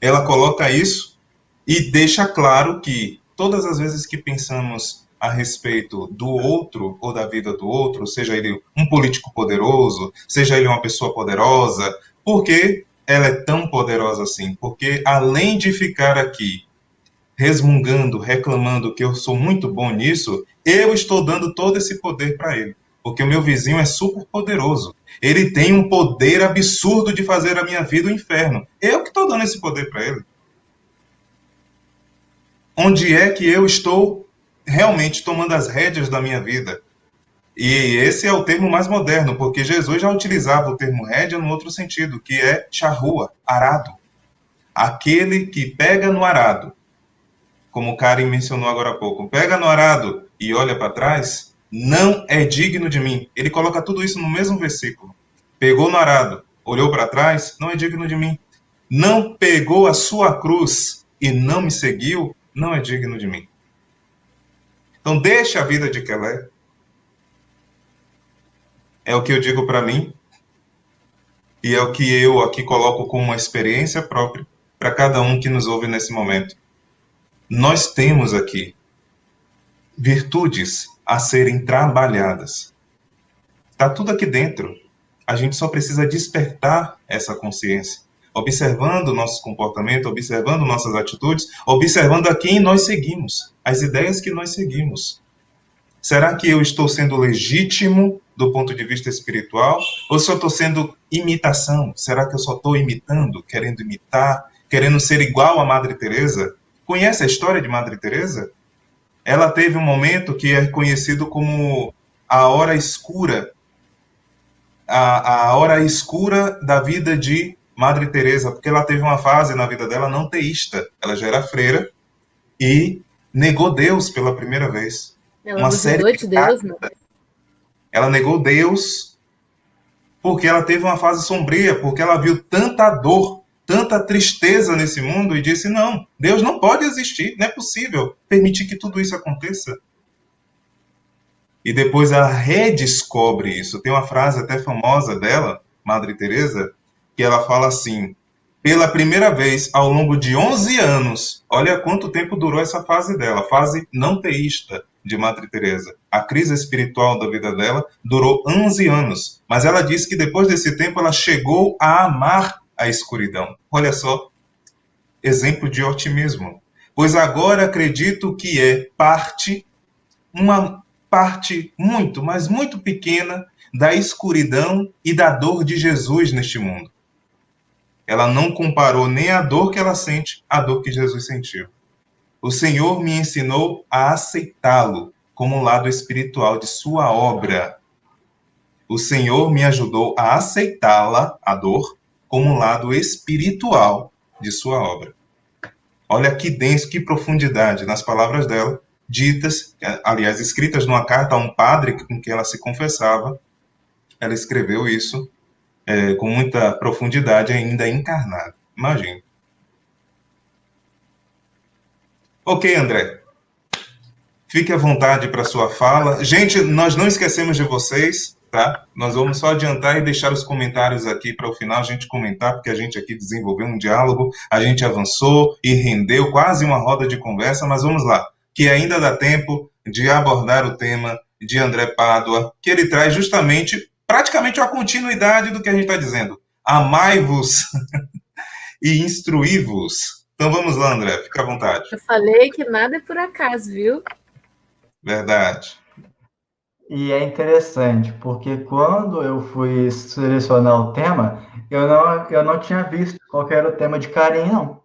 Ela coloca isso e deixa claro que todas as vezes que pensamos a respeito do outro ou da vida do outro, seja ele um político poderoso, seja ele uma pessoa poderosa, por que ela é tão poderosa assim? Porque além de ficar aqui resmungando, reclamando que eu sou muito bom nisso, eu estou dando todo esse poder para ele. Porque o meu vizinho é super poderoso. Ele tem um poder absurdo de fazer a minha vida um inferno. Eu que estou dando esse poder para ele. Onde é que eu estou realmente tomando as rédeas da minha vida? E esse é o termo mais moderno, porque Jesus já utilizava o termo rédea no outro sentido, que é charrua, arado. Aquele que pega no arado, como o Karen mencionou agora há pouco, pega no arado e olha para trás, não é digno de mim. Ele coloca tudo isso no mesmo versículo. Pegou no arado, olhou para trás, não é digno de mim. Não pegou a sua cruz e não me seguiu, não é digno de mim. Então deixa a vida de Kelé. É o que eu digo para mim e é o que eu aqui coloco como uma experiência própria para cada um que nos ouve nesse momento. Nós temos aqui virtudes a serem trabalhadas. Está tudo aqui dentro. A gente só precisa despertar essa consciência, observando o nosso comportamento, observando nossas atitudes, observando a quem nós seguimos, as ideias que nós seguimos. Será que eu estou sendo legítimo do ponto de vista espiritual? Ou se eu estou sendo imitação? Será que eu só estou imitando, querendo imitar, querendo ser igual a Madre Teresa? Conhece a história de Madre Teresa? Ela teve um momento que é conhecido como a hora escura, a hora escura da vida de Madre Teresa, porque ela teve uma fase na vida dela não teísta. Ela já era freira e negou Deus pela primeira vez. Ela duvidou de Deus, né? Ela negou Deus porque ela teve uma fase sombria, porque ela viu tanta dor, tanta tristeza nesse mundo e disse, não, Deus não pode existir, não é possível permitir que tudo isso aconteça. E depois ela redescobre isso. Tem uma frase até famosa dela, Madre Teresa, que ela fala assim, pela primeira vez ao longo de 11 anos, olha quanto tempo durou essa fase dela, fase não teísta de Madre Teresa. A crise espiritual da vida dela durou 11 anos, mas ela disse que depois desse tempo ela chegou a amar a escuridão. Olha só, exemplo de otimismo. Pois agora acredito que é uma parte muito, mas muito pequena da escuridão e da dor de Jesus neste mundo. Ela não comparou nem a dor que ela sente à dor que Jesus sentiu. O Senhor me ensinou a aceitá-lo como um lado espiritual de sua obra. O Senhor me ajudou a aceitá-la, a dor, como um lado espiritual de sua obra. Olha que denso, que profundidade nas palavras dela, ditas, aliás, escritas numa carta a um padre com quem ela se confessava. Ela escreveu isso com muita profundidade, ainda encarnada. Imagine. Ok, André. Fique à vontade para sua fala. Gente, nós não esquecemos de vocês, tá? Nós vamos só adiantar e deixar os comentários aqui para o final a gente comentar, porque a gente aqui desenvolveu um diálogo, a gente avançou e rendeu quase uma roda de conversa, mas vamos lá, que ainda dá tempo de abordar o tema de André Pádua, que ele traz justamente praticamente uma continuidade do que a gente está dizendo. Amai-vos e instruí-vos. Então vamos lá, André, fica à vontade. Eu falei que nada é por acaso, viu? Verdade. E é interessante, porque quando eu fui selecionar o tema, eu não tinha visto qual que era o tema de Karen, não.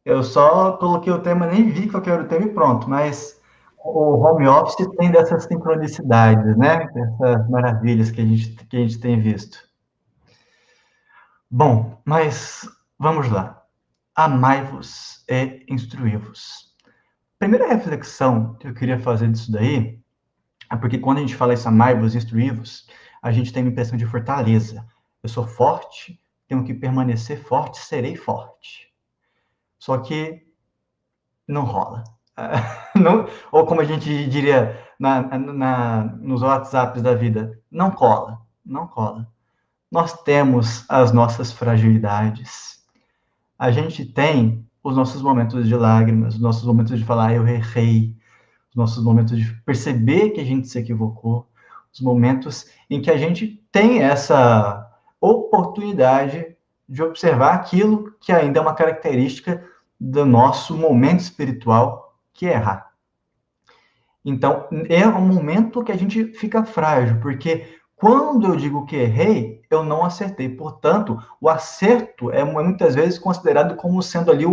Eu só coloquei o tema, nem vi qual que era o tema e pronto. Mas o home office tem dessas sincronicidades, né? Dessas maravilhas que a gente tem visto. Bom, mas vamos lá. Amai-vos e instruí-vos. Primeira reflexão que eu queria fazer disso daí é porque quando a gente fala isso, amai-vos e instruí-vos, a gente tem uma impressão de fortaleza. Eu sou forte, tenho que permanecer forte, serei forte. Só que não rola. Não, ou como a gente diria nos WhatsApps da vida, não cola, não cola. Nós temos as nossas fragilidades. A gente tem os nossos momentos de lágrimas, os nossos momentos de falar, eu errei, os nossos momentos de perceber que a gente se equivocou, os momentos em que a gente tem essa oportunidade de observar aquilo que ainda é uma característica do nosso momento espiritual, que é errar. Então, é um momento que a gente fica frágil, porque quando eu digo que errei, eu não acertei. Portanto, o acerto é muitas vezes considerado como sendo ali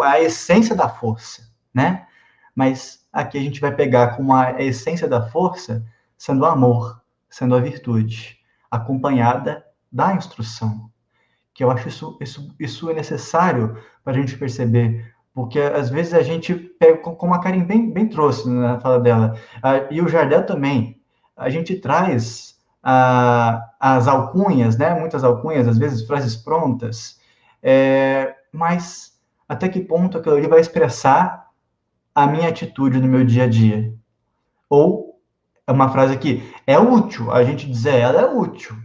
a essência da força, né? Mas aqui a gente vai pegar como a essência da força sendo o amor, sendo a virtude, acompanhada da instrução. Que eu acho isso é necessário para a gente perceber, porque às vezes a gente pega, como a Karen bem trouxe na fala dela, e o Jardel também, a gente traz as alcunhas, né? Muitas alcunhas, às vezes frases prontas, mas até que ponto aquilo ali vai expressar a minha atitude no meu dia a dia? Ou é uma frase que é útil, a gente dizer ela é útil.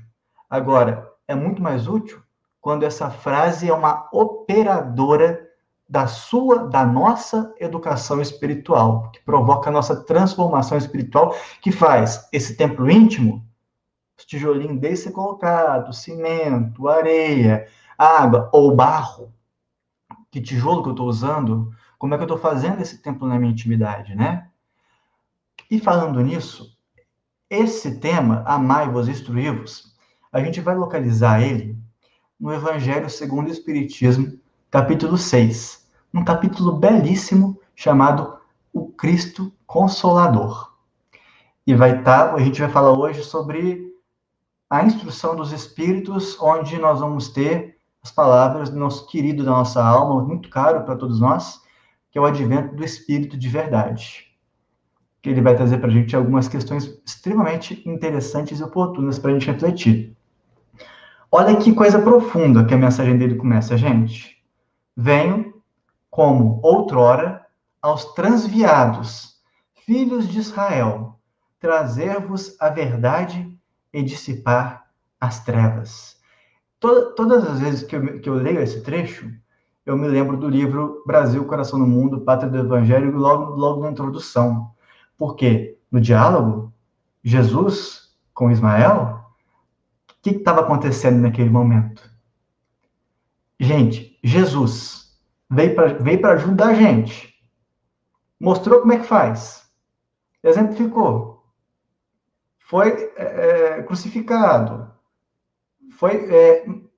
Agora, é muito mais útil quando essa frase é uma operadora da nossa educação espiritual, que provoca a nossa transformação espiritual, que faz esse templo íntimo, os tijolinhos dele ser colocado, cimento, areia, água ou barro. Que tijolo que eu estou usando? Como é que eu estou fazendo esse templo na minha intimidade, né? E falando nisso, esse tema, amai-vos e instruí-vos, a gente vai localizar ele no Evangelho segundo o Espiritismo, capítulo 6, um capítulo belíssimo chamado O Cristo Consolador. E a gente vai falar hoje sobre a instrução dos Espíritos, onde nós vamos ter as palavras do nosso querido da nossa alma, muito caro para todos nós, que é o advento do Espírito de verdade. Que ele vai trazer para a gente algumas questões extremamente interessantes e oportunas para a gente refletir. Olha que coisa profunda que a mensagem dele começa, gente. Venho, como outrora, aos transviados, filhos de Israel, trazer-vos a verdade e dissipar as trevas. Todas as vezes que eu leio esse trecho, eu me lembro do livro Brasil, Coração do Mundo, Pátria do Evangelho, logo na introdução. Porque no diálogo, Jesus com Ismael, o que estava acontecendo naquele momento? Gente, Jesus veio para ajudar a gente. Mostrou como é que faz. Exemplificou. Foi crucificado.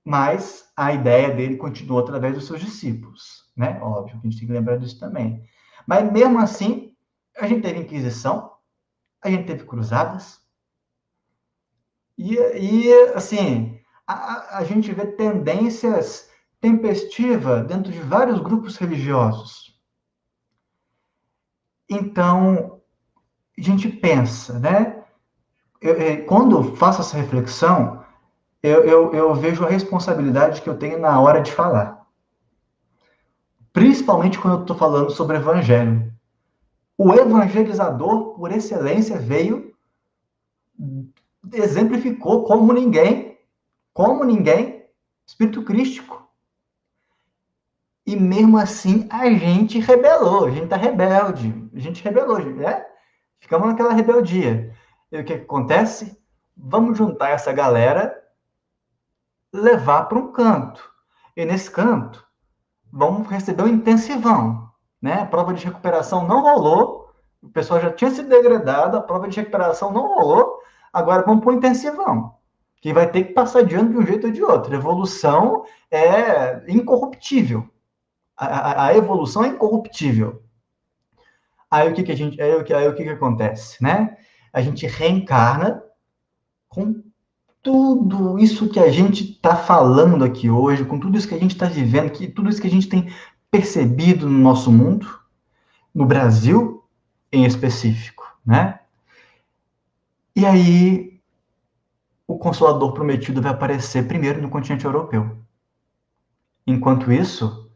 Mas a ideia dele continuou através dos seus discípulos. Né? Óbvio que a gente tem que lembrar disso também. Mas mesmo assim, a gente teve Inquisição, a gente teve cruzadas, e assim, a gente vê tendências tempestivas dentro de vários grupos religiosos. Então, a gente pensa, né? Quando eu faço essa reflexão, eu vejo a responsabilidade que eu tenho na hora de falar. Principalmente quando eu estou falando sobre evangelho. O evangelizador, por excelência, exemplificou como ninguém, espírito crístico. E mesmo assim, a gente rebelou, a gente tá rebelde, a gente rebelou, né? Ficamos naquela rebeldia. E o que acontece? Vamos juntar essa galera, levar para um canto. E nesse canto, vamos receber um intensivão, né? A prova de recuperação não rolou, o pessoal já tinha se degradado, a prova de recuperação não rolou, agora vamos para o intensivão, que vai ter que passar de ano de um jeito ou de outro. A evolução é incorruptível. A evolução é incorruptível. Aí o que acontece, né? A gente reencarna com tudo isso que a gente está falando aqui hoje, com tudo isso que a gente está vivendo, tudo isso que a gente tem percebido no nosso mundo, no Brasil em específico, né? E aí o Consolador Prometido vai aparecer primeiro no continente europeu. Enquanto isso,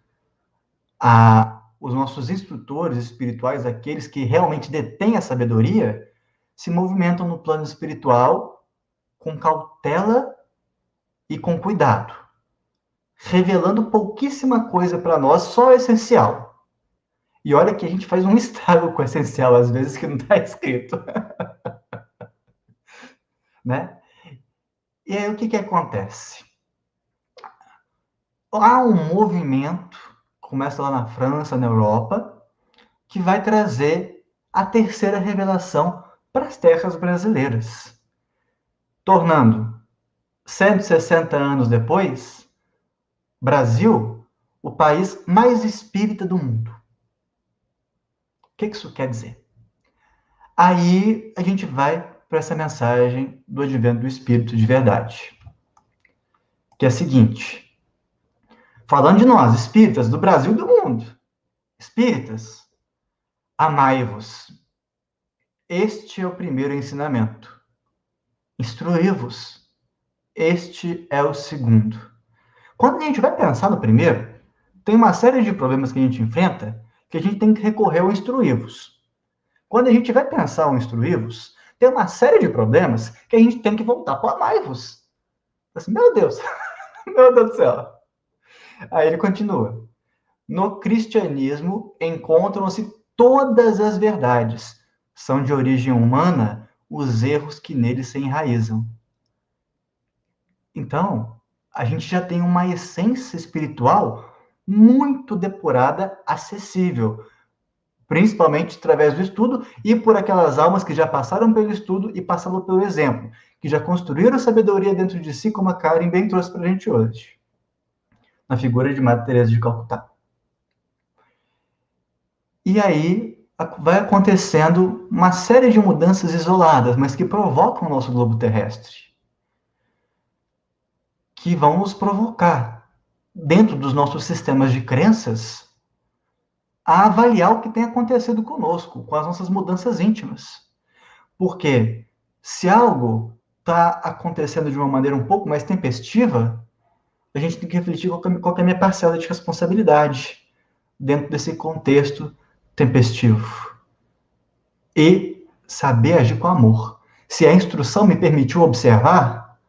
os nossos instrutores espirituais, aqueles que realmente detêm a sabedoria, se movimentam no plano espiritual com cautela e com cuidado, revelando pouquíssima coisa para nós, só o essencial. E olha que a gente faz um estrago com o essencial, às vezes, que não está escrito. Né? E aí, o que acontece? Há um movimento, começa lá na França, na Europa, que vai trazer a terceira revelação para as terras brasileiras, tornando 160 anos depois, Brasil, o país mais espírita do mundo. O que isso quer dizer? Aí a gente vai para essa mensagem do advento do Espírito de verdade, que é a seguinte: falando de nós, espíritas do Brasil e do mundo, espíritas, amai-vos. Este é o primeiro ensinamento. Instruí-vos. Este é o segundo. Quando a gente vai pensar no primeiro, tem uma série de problemas que a gente enfrenta que a gente tem que recorrer ao instruí-vos. Quando a gente vai pensar o instruí-vos, tem uma série de problemas que a gente tem que voltar para o amai-vos. Assim, meu Deus, meu Deus do céu. Aí ele continua. No cristianismo encontram-se todas as verdades. São de origem humana os erros que neles se enraizam. Então, a gente já tem uma essência espiritual muito depurada, acessível, principalmente através do estudo e por aquelas almas que já passaram pelo estudo e passaram pelo exemplo, que já construíram sabedoria dentro de si, como a Karen bem trouxe para a gente hoje, na figura de Madre Teresa de Calcutá. E aí vai acontecendo uma série de mudanças isoladas, mas que provocam o nosso globo terrestre, que vão nos provocar, dentro dos nossos sistemas de crenças, a avaliar o que tem acontecido conosco, com as nossas mudanças íntimas. Porque se algo está acontecendo de uma maneira um pouco mais tempestiva, a gente tem que refletir qual é a minha parcela de responsabilidade dentro desse contexto tempestivo. E saber agir com amor. Se a instrução me permitiu observar,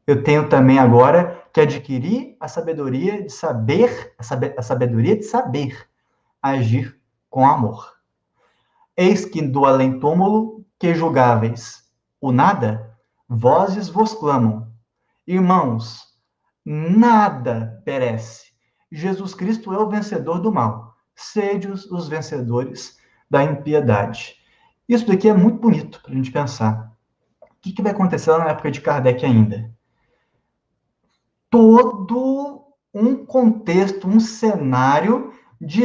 eu tenho também agora que adquirir a sabedoria de saber, a sabedoria de saber agir com amor. Eis que do além-túmulo que julgáveis o nada, vozes vos clamam. Irmãos, nada perece. Jesus Cristo é o vencedor do mal. Sede os vencedores da impiedade. Isso daqui é muito bonito para a gente pensar. O que vai acontecer lá na época de Kardec ainda? Todo um contexto, um cenário de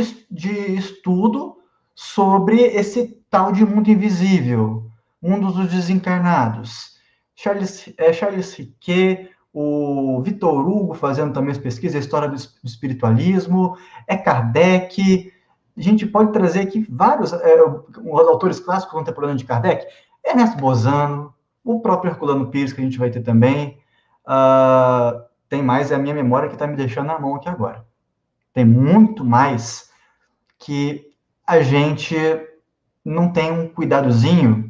estudo sobre esse tal de mundo invisível, mundo dos desencarnados. Charles Riquet, o Victor Hugo fazendo também as pesquisas, a história do espiritualismo, Kardec. A gente pode trazer aqui vários autores clássicos contemporâneos de Kardec, Ernesto Bozano, o próprio Herculano Pires, que a gente vai ter também. Tem mais, é a minha memória que está me deixando na mão aqui agora. Tem muito mais que a gente não tem um cuidadozinho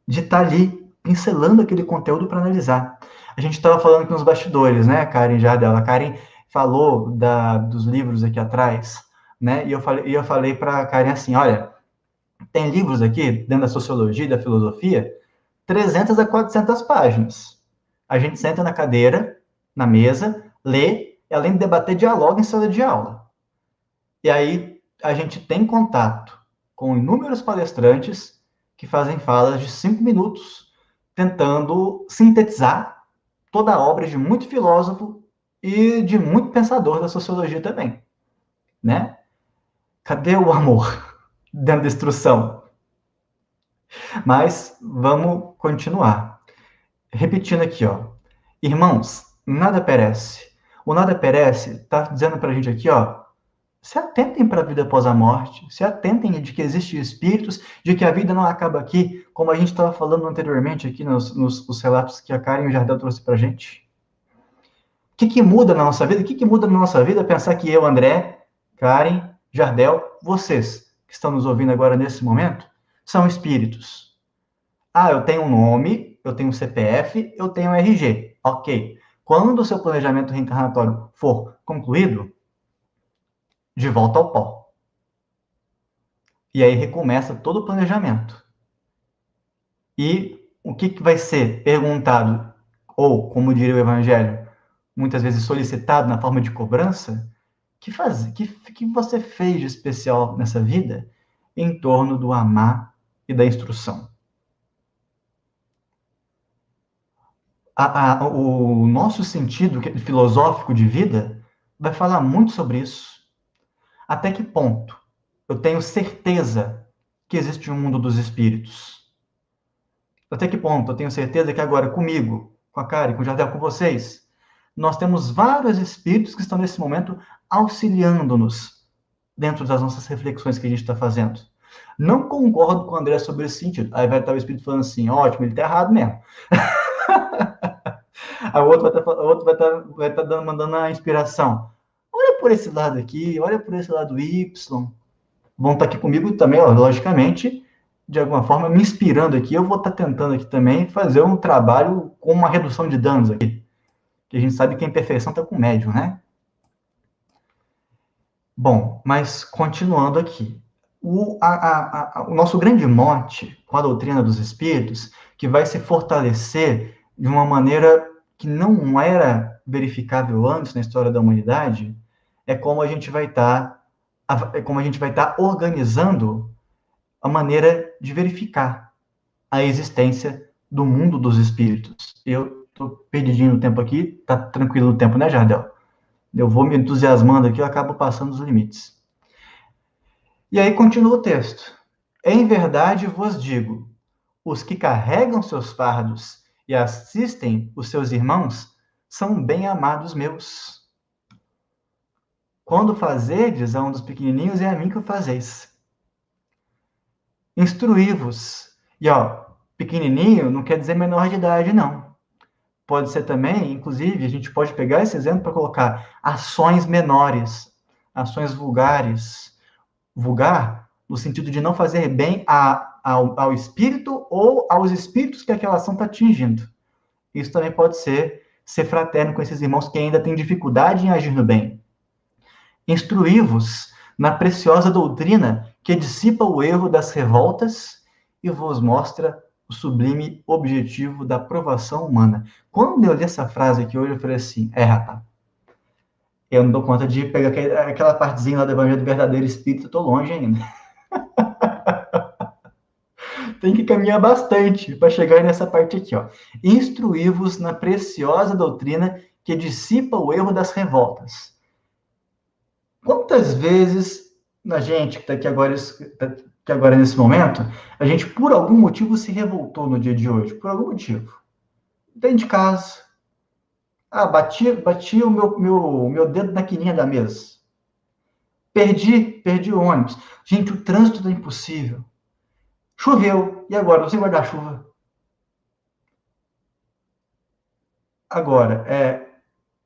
de estar ali pincelando aquele conteúdo para analisar. A gente estava falando aqui nos bastidores, né, Karen Jardel? A Karen falou dos livros aqui atrás, né? E eu falei para a Karen assim, olha, tem livros aqui, dentro da sociologia e da filosofia, 300 a 400 páginas. A gente senta na cadeira, na mesa, lê, e além de debater, dialoga em sala de aula. E aí a gente tem contato com inúmeros palestrantes que fazem falas de 5 minutos, tentando sintetizar toda a obra de muito filósofo e de muito pensador da sociologia também, né? Cadê o amor dentro da instrução? Mas vamos continuar. Repetindo aqui, ó. Irmãos, nada perece. O nada perece está dizendo para a gente aqui, ó, se atentem para a vida após a morte, se atentem de que existem espíritos, de que a vida não acaba aqui, como a gente estava falando anteriormente aqui nos relatos que a Karen e o Jardel trouxe para a gente. O que muda na nossa vida? O que muda na nossa vida pensar que eu, André, Karen, Jardel, vocês que estão nos ouvindo agora nesse momento, são espíritos. Ah, eu tenho um nome, eu tenho um CPF, eu tenho um RG. Ok. Quando o seu planejamento reencarnatório for concluído, de volta ao pó. E aí recomeça todo o planejamento. E o que vai ser perguntado, ou, como diria o Evangelho, muitas vezes solicitado na forma de cobrança, que você fez de especial nessa vida em torno do amar e da instrução? O nosso sentido filosófico de vida vai falar muito sobre isso. Até que ponto eu tenho certeza que existe um mundo dos espíritos? Até que ponto eu tenho certeza que agora comigo, com a Karen, com o Jardel, com vocês, nós temos vários espíritos que estão nesse momento auxiliando-nos dentro das nossas reflexões que a gente está fazendo. Não concordo com o André sobre esse sentido. Aí vai estar o espírito falando assim, ótimo, ele está errado mesmo. Aí o outro vai estar mandando a inspiração. Olha por esse lado aqui, olha por esse lado Y. Vão estar aqui comigo também, ó, logicamente, de alguma forma, me inspirando aqui. Eu vou estar tentando aqui também fazer um trabalho com uma redução de danos aqui. Que a gente sabe que a imperfeição está com o médium, né? Bom, mas continuando aqui. O nosso grande mote com a doutrina dos espíritos, que vai se fortalecer de uma maneira que não era verificável antes na história da humanidade, é como a gente vai estar organizando a maneira de verificar a existência do mundo dos espíritos. Eu estou perdidinho no tempo aqui, tá tranquilo no tempo, né, Jardel? Eu vou me entusiasmando aqui, eu acabo passando os limites. E aí continua o texto. Em verdade vos digo, os que carregam seus fardos e assistem os seus irmãos são bem amados meus. Quando fazerdes a um dos pequenininhos, é a mim que o fazeis. Instruí-vos. E, ó, pequenininho não quer dizer menor de idade, não. Pode ser também, inclusive, a gente pode pegar esse exemplo para colocar ações menores, ações vulgares. Vulgar, no sentido de não fazer bem ao espírito ou aos espíritos que aquela ação está atingindo. Isso também pode ser fraterno com esses irmãos que ainda têm dificuldade em agir no bem. Instruí-vos na preciosa doutrina que dissipa o erro das revoltas e vos mostra o sublime objetivo da provação humana. Quando eu li essa frase aqui hoje, eu falei assim, rapaz, eu não dou conta de pegar aquela partezinha lá do Evangelho do Verdadeiro Espírito, eu tô longe ainda. Tem que caminhar bastante para chegar nessa parte aqui, ó. Instruí-vos na preciosa doutrina que dissipa o erro das revoltas. Quantas vezes a gente que está aqui agora nesse momento, a gente por algum motivo se revoltou no dia de hoje? Por algum motivo. Dentro de casa. Bati o meu dedo na quininha da mesa. Perdi o ônibus. Gente, o trânsito tá impossível. Choveu. E agora? Não sei guarda-chuva. Agora,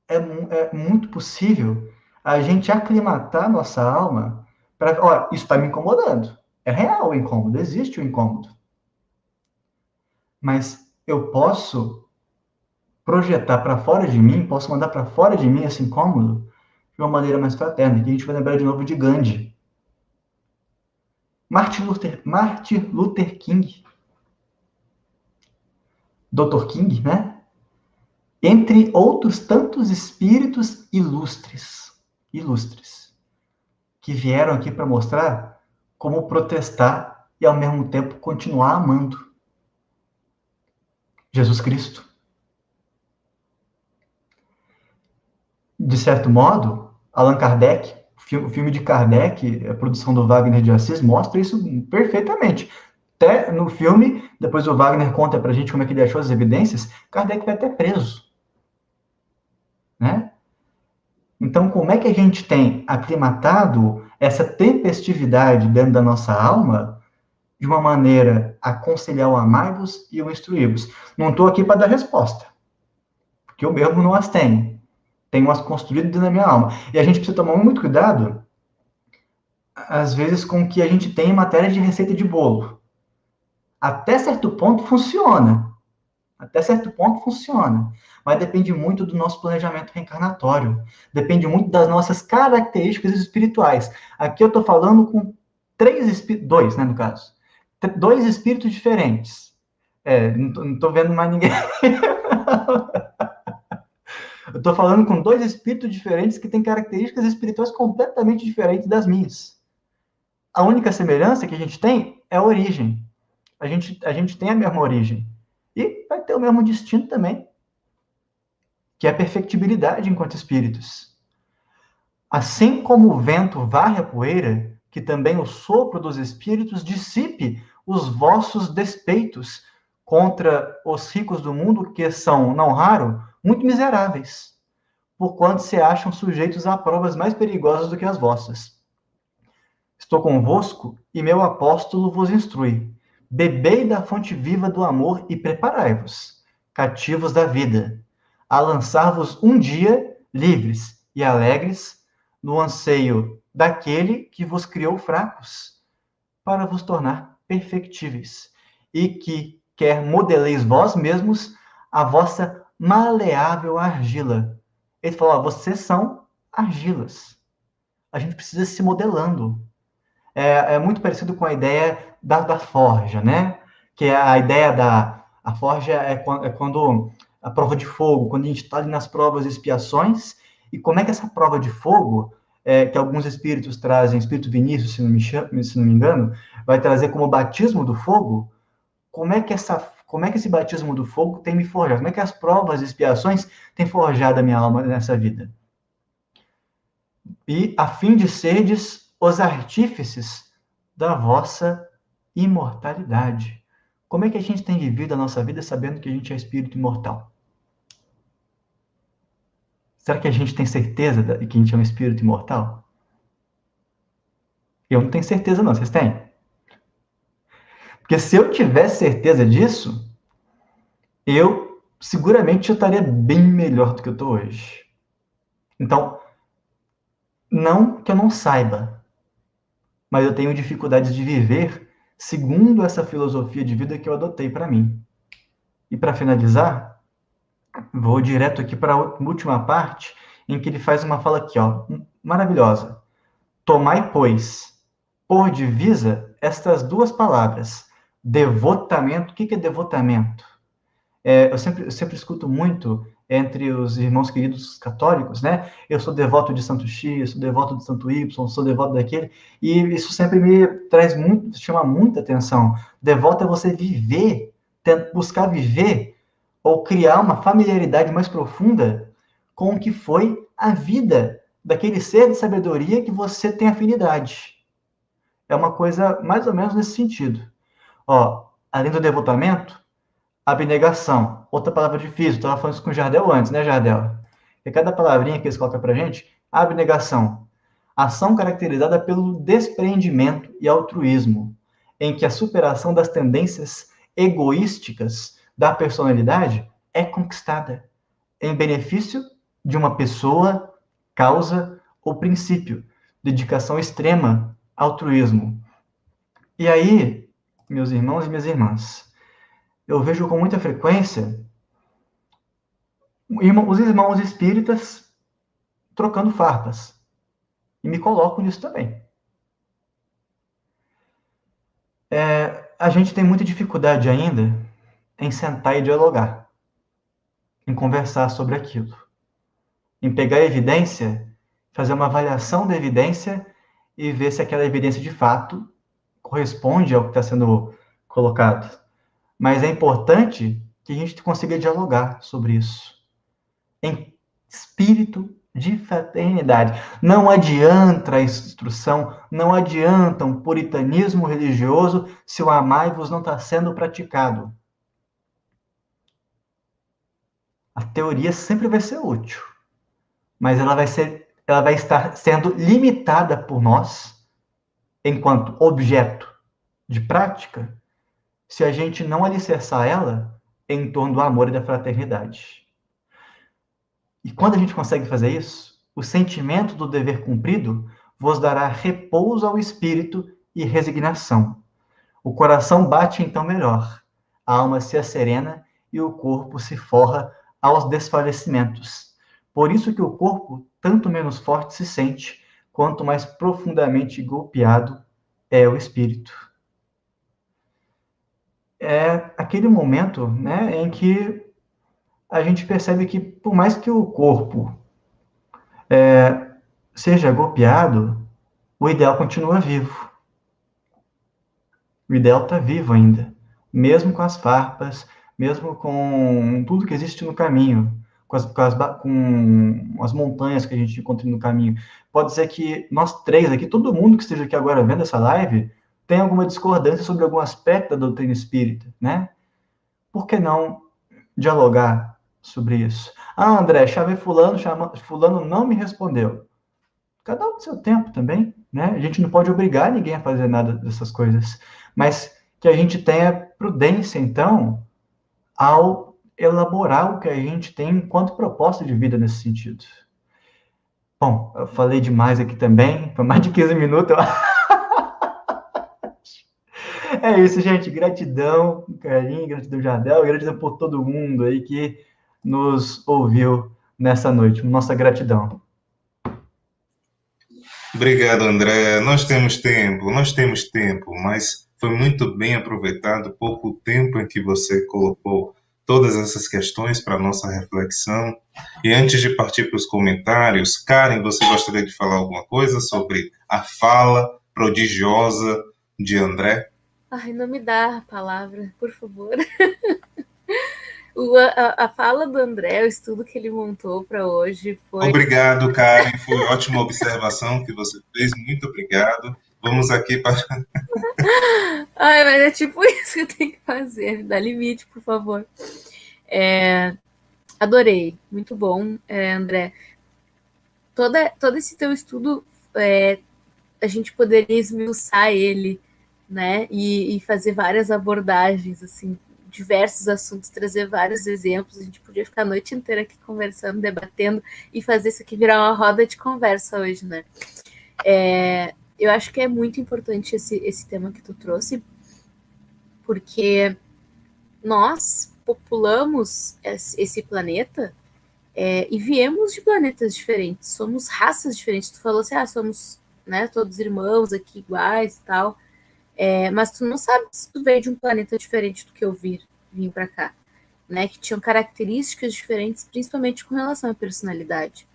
é muito possível a gente aclimatar nossa alma para... Ó, isso está me incomodando. É real o incômodo. Existe o incômodo. Mas eu posso projetar para fora de mim, posso mandar para fora de mim esse incômodo de uma maneira mais fraterna. E a gente vai lembrar de novo de Gandhi. Martin Luther King. Dr. King, né? Entre outros tantos espíritos ilustres, que vieram aqui para mostrar como protestar e, ao mesmo tempo, continuar amando Jesus Cristo. De certo modo, Allan Kardec, o filme de Kardec, a produção do Wagner de Assis, mostra isso perfeitamente. Até no filme, depois o Wagner conta pra gente como é que ele achou as evidências, Kardec vai até preso. Né? Então, como é que a gente tem aclimatado essa tempestividade dentro da nossa alma de uma maneira a aconselhar o amai-vos e o instruí-vos? Não estou aqui para dar resposta, porque eu mesmo não as tenho. Tenho umas construídas dentro da minha alma. E a gente precisa tomar muito cuidado, às vezes, com o que a gente tem em matéria de receita de bolo. Até certo ponto funciona. Até certo ponto funciona. Mas depende muito do nosso planejamento reencarnatório. Depende muito das nossas características espirituais. Aqui eu estou falando com dois, né, no caso. Dois espíritos diferentes. Não estou vendo mais ninguém. Eu estou falando com dois espíritos diferentes que têm características espirituais completamente diferentes das minhas. A única semelhança que a gente tem é a origem. A gente tem a mesma origem. E vai ter o mesmo destino também, que é a perfectibilidade enquanto espíritos. Assim como o vento varre a poeira, que também o sopro dos espíritos dissipe os vossos despeitos contra os ricos do mundo, que são, não raro, muito miseráveis, porquanto se acham sujeitos a provas mais perigosas do que as vossas. Estou convosco, e meu apóstolo vos instrui. Bebei da fonte viva do amor e preparai-vos, cativos da vida, a lançar-vos um dia livres e alegres no anseio daquele que vos criou fracos, para vos tornar perfectíveis, e que quer modeleis vós mesmos a vossa maleável argila. Ele falou, vocês são argilas. A gente precisa se modelando. É muito parecido com a ideia da forja, né? Que é a ideia a forja é quando a prova de fogo, quando a gente está ali nas provas e expiações, e como é que essa prova de fogo, que alguns espíritos trazem, espírito Vinícius, se não me engano, vai trazer como batismo do fogo, como é que esse batismo do fogo tem me forjado? Como é que as provas e expiações têm forjado a minha alma nessa vida? E a fim de serdes os artífices da vossa imortalidade. Como é que a gente tem vivido a nossa vida sabendo que a gente é espírito imortal? Será que a gente tem certeza de que a gente é um espírito imortal? Eu não tenho certeza não, vocês têm? Porque se eu tivesse certeza disso, eu seguramente já estaria bem melhor do que eu estou hoje. Então, não que eu não saiba, mas eu tenho dificuldades de viver segundo essa filosofia de vida que eu adotei para mim. E para finalizar, vou direto aqui para a última parte, em que ele faz uma fala aqui, ó, maravilhosa. Tomai, pois, por divisa estas duas palavras, devotamento. O que é devotamento? Eu sempre escuto muito entre os irmãos queridos católicos, né? Eu sou devoto de Santo X, sou devoto de Santo Y, sou devoto daquele, e isso sempre me traz muito, chama muita atenção. Devoto é você viver, buscar viver, ou criar uma familiaridade mais profunda com o que foi a vida daquele ser de sabedoria que você tem afinidade. É uma coisa mais ou menos nesse sentido. Ó, além do devotamento, abnegação, outra palavra difícil, estava falando isso com o Jardel antes, né, Jardel? E cada palavrinha que eles colocam pra gente, abnegação, ação caracterizada pelo despreendimento e altruísmo, em que a superação das tendências egoísticas da personalidade é conquistada em benefício de uma pessoa, causa ou princípio, dedicação extrema, altruísmo. E aí, meus irmãos e minhas irmãs, eu vejo com muita frequência os irmãos espíritas trocando farpas. E me coloco nisso também. A gente tem muita dificuldade ainda em sentar e dialogar, em conversar sobre aquilo, em pegar a evidência, fazer uma avaliação da evidência e ver se aquela evidência de fato corresponde ao que está sendo colocado. Mas é importante que a gente consiga dialogar sobre isso, em espírito de fraternidade. Não adianta a instrução, não adianta um puritanismo religioso se o amai-vos não está sendo praticado. A teoria sempre vai ser útil, mas ela vai estar sendo limitada por nós, enquanto objeto de prática, se a gente não alicerçar ela em torno do amor e da fraternidade. E quando a gente consegue fazer isso, o sentimento do dever cumprido vos dará repouso ao espírito e resignação. O coração bate então melhor, a alma se asserena e o corpo se forra aos desfalecimentos. Por isso que o corpo tanto menos forte se sente, quanto mais profundamente golpeado é o espírito. É aquele momento, né, em que a gente percebe que, por mais que o corpo seja golpeado, o ideal continua vivo. O ideal está vivo ainda, mesmo com as farpas, mesmo com tudo que existe no caminho, com as montanhas que a gente encontra no caminho. Pode ser que nós três aqui, todo mundo que esteja aqui agora vendo essa live, tenha alguma discordância sobre algum aspecto da doutrina espírita, né? Por que não dialogar sobre isso? Ah, André, chamei fulano não me respondeu. Cada um do seu tempo também, né? A gente não pode obrigar ninguém a fazer nada dessas coisas, mas que a gente tenha prudência, então, ao elaborar o que a gente tem enquanto proposta de vida nesse sentido. Bom, eu falei demais aqui também, foi mais de 15 minutos. É isso, gente. Gratidão, carinho, gratidão, Jardel, gratidão por todo mundo aí que nos ouviu nessa noite. Nossa gratidão. Obrigado, André. Nós temos tempo, mas foi muito bem aproveitado o pouco tempo em que você colocou todas essas questões para a nossa reflexão. E antes de partir para os comentários, Karen, você gostaria de falar alguma coisa sobre a fala prodigiosa de André? Ai, não me dá a palavra, por favor. A fala do André, o estudo que ele montou para hoje foi... Obrigado, Karen. Foi ótima observação que você fez. Muito obrigado. Vamos aqui para... Ai, mas é tipo isso que eu tenho que fazer. Me dá limite, por favor. Adorei. Muito bom, André. Todo esse teu estudo, a gente poderia esmiuçar ele, né? E fazer várias abordagens, assim, diversos assuntos, trazer vários exemplos. A gente podia ficar a noite inteira aqui conversando, debatendo e fazer isso aqui virar uma roda de conversa hoje, né? Eu acho que é muito importante esse tema que tu trouxe, porque nós populamos esse planeta e viemos de planetas diferentes, somos raças diferentes. Tu falou assim, somos, né, todos irmãos aqui iguais e tal. Mas tu não sabe se tu veio de um planeta diferente do que eu vim para cá, né? Que tinham características diferentes, principalmente com relação à personalidade,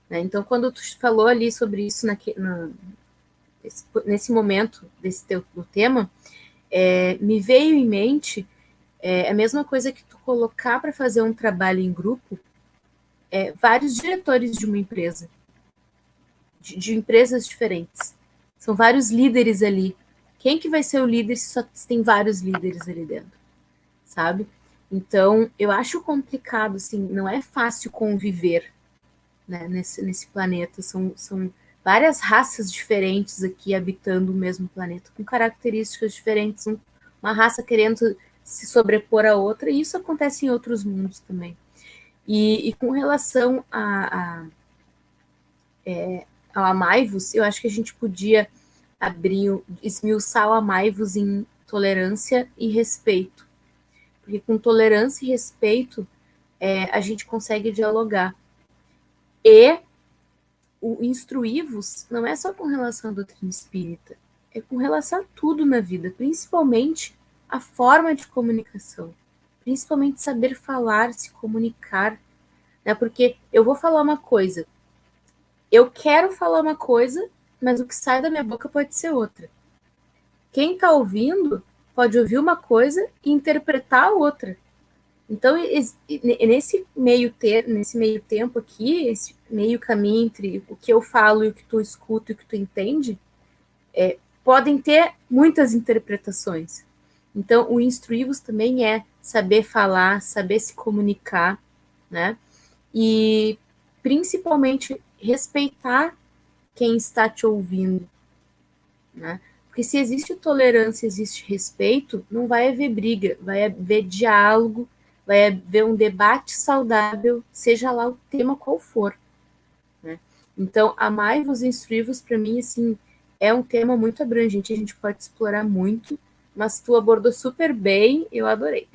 né? Então, quando tu falou ali sobre isso nesse momento desse do tema, me veio em mente a mesma coisa que tu colocar para fazer um trabalho em grupo, vários diretores de uma empresa, de empresas diferentes. São vários líderes ali. Quem que vai ser o líder se só tem vários líderes ali dentro, sabe? Então, eu acho complicado, assim, não é fácil conviver, né, nesse planeta. São várias raças diferentes aqui habitando o mesmo planeta, com características diferentes, uma raça querendo se sobrepor à outra, e isso acontece em outros mundos também. E com relação ao amai-vos, eu acho que a gente podia esmiuçar o amai-vos em tolerância e respeito. Porque com tolerância e respeito, a gente consegue dialogar. E o instruir-vos não é só com relação à doutrina espírita, é com relação a tudo na vida, principalmente a forma de comunicação, principalmente saber falar, se comunicar, né? Porque eu vou falar uma coisa, eu quero falar uma coisa, mas o que sai da minha boca pode ser outra. Quem está ouvindo pode ouvir uma coisa e interpretar a outra. Então, nesse meio tempo aqui, esse meio caminho entre o que eu falo e o que tu escuta e o que tu entende, podem ter muitas interpretações. Então, o instruí-vos também é saber falar, saber se comunicar, né? E, principalmente, respeitar quem está te ouvindo, né? Porque se existe tolerância, existe respeito, não vai haver briga, vai haver diálogo, vai haver um debate saudável, seja lá o tema qual for, né? Então, amai-vos e instruí-vos, para mim, assim, é um tema muito abrangente, a gente pode explorar muito, mas tu abordou super bem, eu adorei.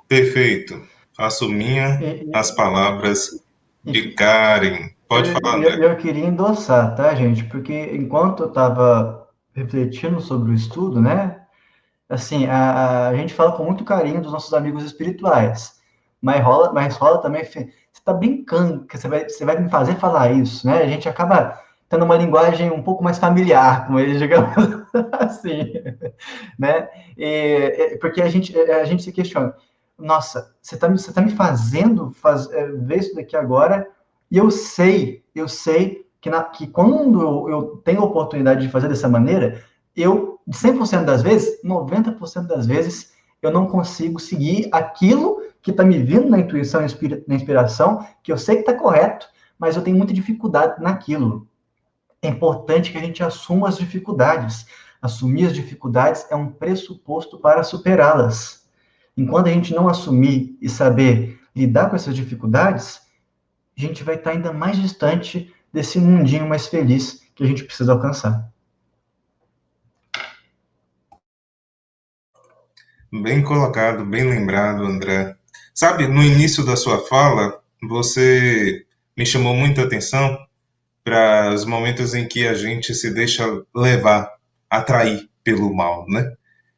Perfeito. Faço minha as palavras de Karen. Pode falar, André. Eu queria endossar, tá, gente? Porque enquanto eu estava refletindo sobre o estudo, né? Assim, a gente fala com muito carinho dos nossos amigos espirituais, mas rola também. Você está brincando, que você vai me fazer falar isso, né? A gente acaba tendo uma linguagem um pouco mais familiar com eles, digamos assim, né? Porque a gente se questiona, nossa, você tá me fazendo ver isso daqui agora, e eu sei que quando eu tenho a oportunidade de fazer dessa maneira, eu, 100% das vezes, 90% das vezes, eu não consigo seguir aquilo que está me vindo na intuição, na inspiração, que eu sei que está correto, mas eu tenho muita dificuldade naquilo. É importante que a gente assuma as dificuldades. Assumir as dificuldades é um pressuposto para superá-las. Enquanto a gente não assumir e saber lidar com essas dificuldades, a gente vai estar ainda mais distante desse mundinho mais feliz que a gente precisa alcançar. Bem colocado, bem lembrado, André. Sabe, no início da sua fala, você me chamou muita atenção para os momentos em que a gente se deixa levar, atrair pelo mal, né?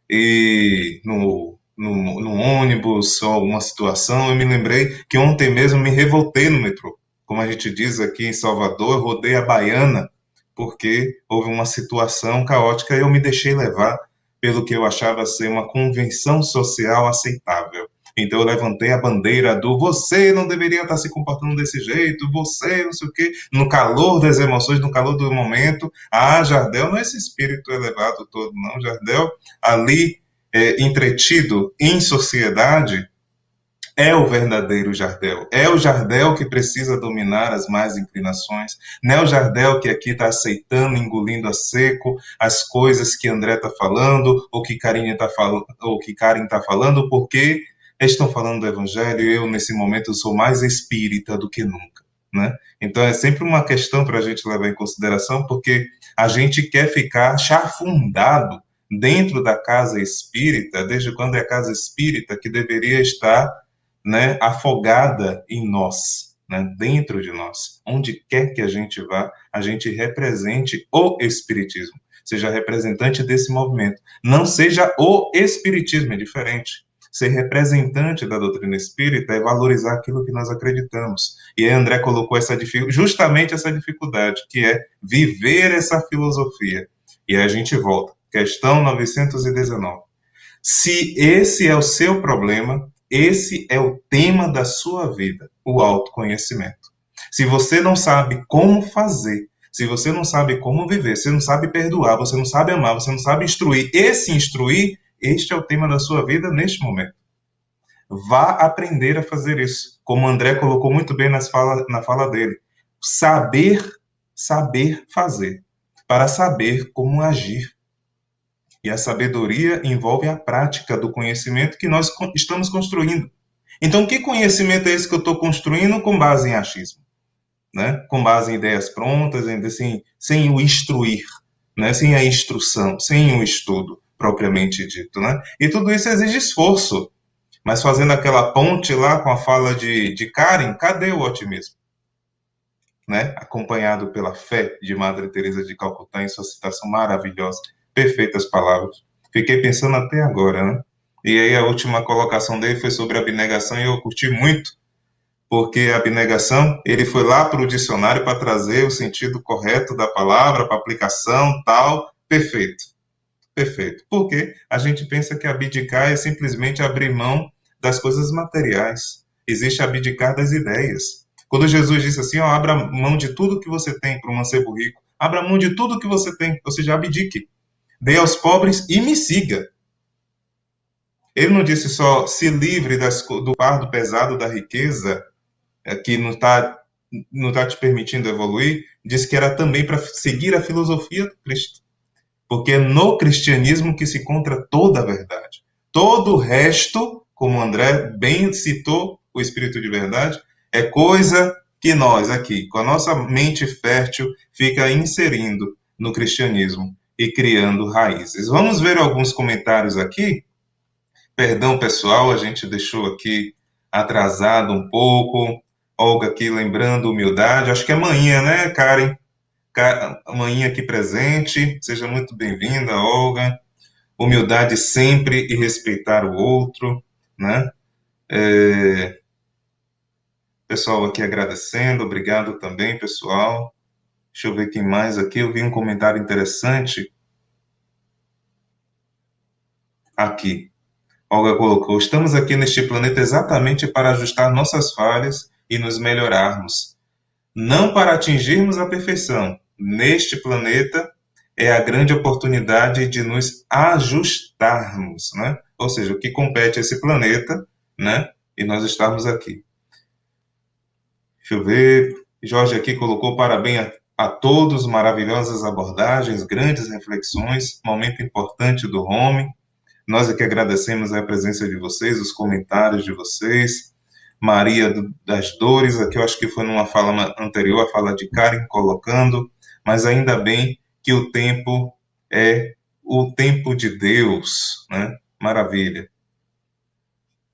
E no ônibus ou alguma situação, eu me lembrei que ontem mesmo me revoltei no metrô. Como a gente diz aqui em Salvador, eu rodei a baiana porque houve uma situação caótica e eu me deixei levar pelo que eu achava ser uma convenção social aceitável. Então eu levantei a bandeira do você não deveria estar se comportando desse jeito, você não sei o quê, no calor das emoções, no calor do momento. Ah, Jardel não é esse espírito elevado todo, não. Jardel, ali, entretido em sociedade, é o verdadeiro Jardel. É o Jardel que precisa dominar as más inclinações. Não é o Jardel que aqui está aceitando, engolindo a seco as coisas que André está falando, ou que Karen está falando, porque estão falando do Evangelho e eu, nesse momento, sou mais espírita do que nunca. Né? Então, é sempre uma questão para a gente levar em consideração, porque a gente quer ficar chafundado dentro da casa espírita, desde quando é a casa espírita que deveria estar, né, afogada em nós, né, dentro de nós. Onde quer que a gente vá, a gente represente o Espiritismo, seja representante desse movimento. Não seja o Espiritismo, é diferente. Ser representante da doutrina espírita é valorizar aquilo que nós acreditamos. E aí André colocou justamente essa dificuldade, que é viver essa filosofia. E aí a gente volta. Questão 919. Se esse é o seu problema, esse é o tema da sua vida, o autoconhecimento. Se você não sabe como fazer, se você não sabe como viver, você não sabe perdoar, você não sabe amar, você não sabe instruir, este é o tema da sua vida neste momento. Vá aprender a fazer isso, como o André colocou muito bem na fala dele. Saber fazer, para saber como agir. E a sabedoria envolve a prática do conhecimento que nós estamos construindo. Então, que conhecimento é esse que eu estou construindo com base em achismo? Né? Com base em ideias prontas, sem o instruir, né? Sem a instrução, sem o estudo propriamente dito. Né? E tudo isso exige esforço. Mas fazendo aquela ponte lá com a fala de Karen, cadê o otimismo? Né? Acompanhado pela fé de Madre Teresa de Calcutá em sua citação maravilhosa, perfeitas palavras. Fiquei pensando até agora, né? E aí a última colocação dele foi sobre abnegação e eu curti muito, porque a abnegação, ele foi lá para o dicionário para trazer o sentido correto da palavra, para aplicação, tal, perfeito, perfeito. Porque a gente pensa que abdicar é simplesmente abrir mão das coisas materiais. Existe abdicar das ideias. Quando Jesus disse assim, ó, abra mão de tudo que você tem para um mancebo rico, abra mão de tudo que você tem, ou seja, abdique. Dê aos pobres e me siga. Ele não disse só se livre do fardo pesado da riqueza, que não tá te permitindo evoluir, disse que era também para seguir a filosofia do Cristo. Porque é no cristianismo que se encontra toda a verdade. Todo o resto, como André bem citou, o Espírito de Verdade, é coisa que nós aqui, com a nossa mente fértil, fica inserindo no cristianismo e criando raízes. Vamos ver alguns comentários aqui. Perdão, pessoal, a gente deixou aqui atrasado um pouco. Olga aqui lembrando humildade. Acho que é manhã, né, Karen? Manhã aqui presente. Seja muito bem-vinda, Olga. Humildade sempre e respeitar o outro, né? Pessoal aqui agradecendo. Obrigado também, pessoal. Deixa eu ver quem mais aqui. Eu vi um comentário interessante aqui. Olga colocou: estamos aqui neste planeta exatamente para ajustar nossas falhas e nos melhorarmos, não para atingirmos a perfeição. Neste planeta é a grande oportunidade de nos ajustarmos, né? Ou seja, o que compete a esse planeta, né? E nós estamos aqui. Deixa eu ver. Jorge aqui colocou: parabéns a todos, maravilhosas abordagens, grandes reflexões, momento importante do home. Nós aqui agradecemos a presença de vocês, os comentários de vocês. Maria das Dores, aqui eu acho que foi numa fala anterior, a fala de Karen colocando, mas ainda bem que o tempo é o tempo de Deus, né? Maravilha.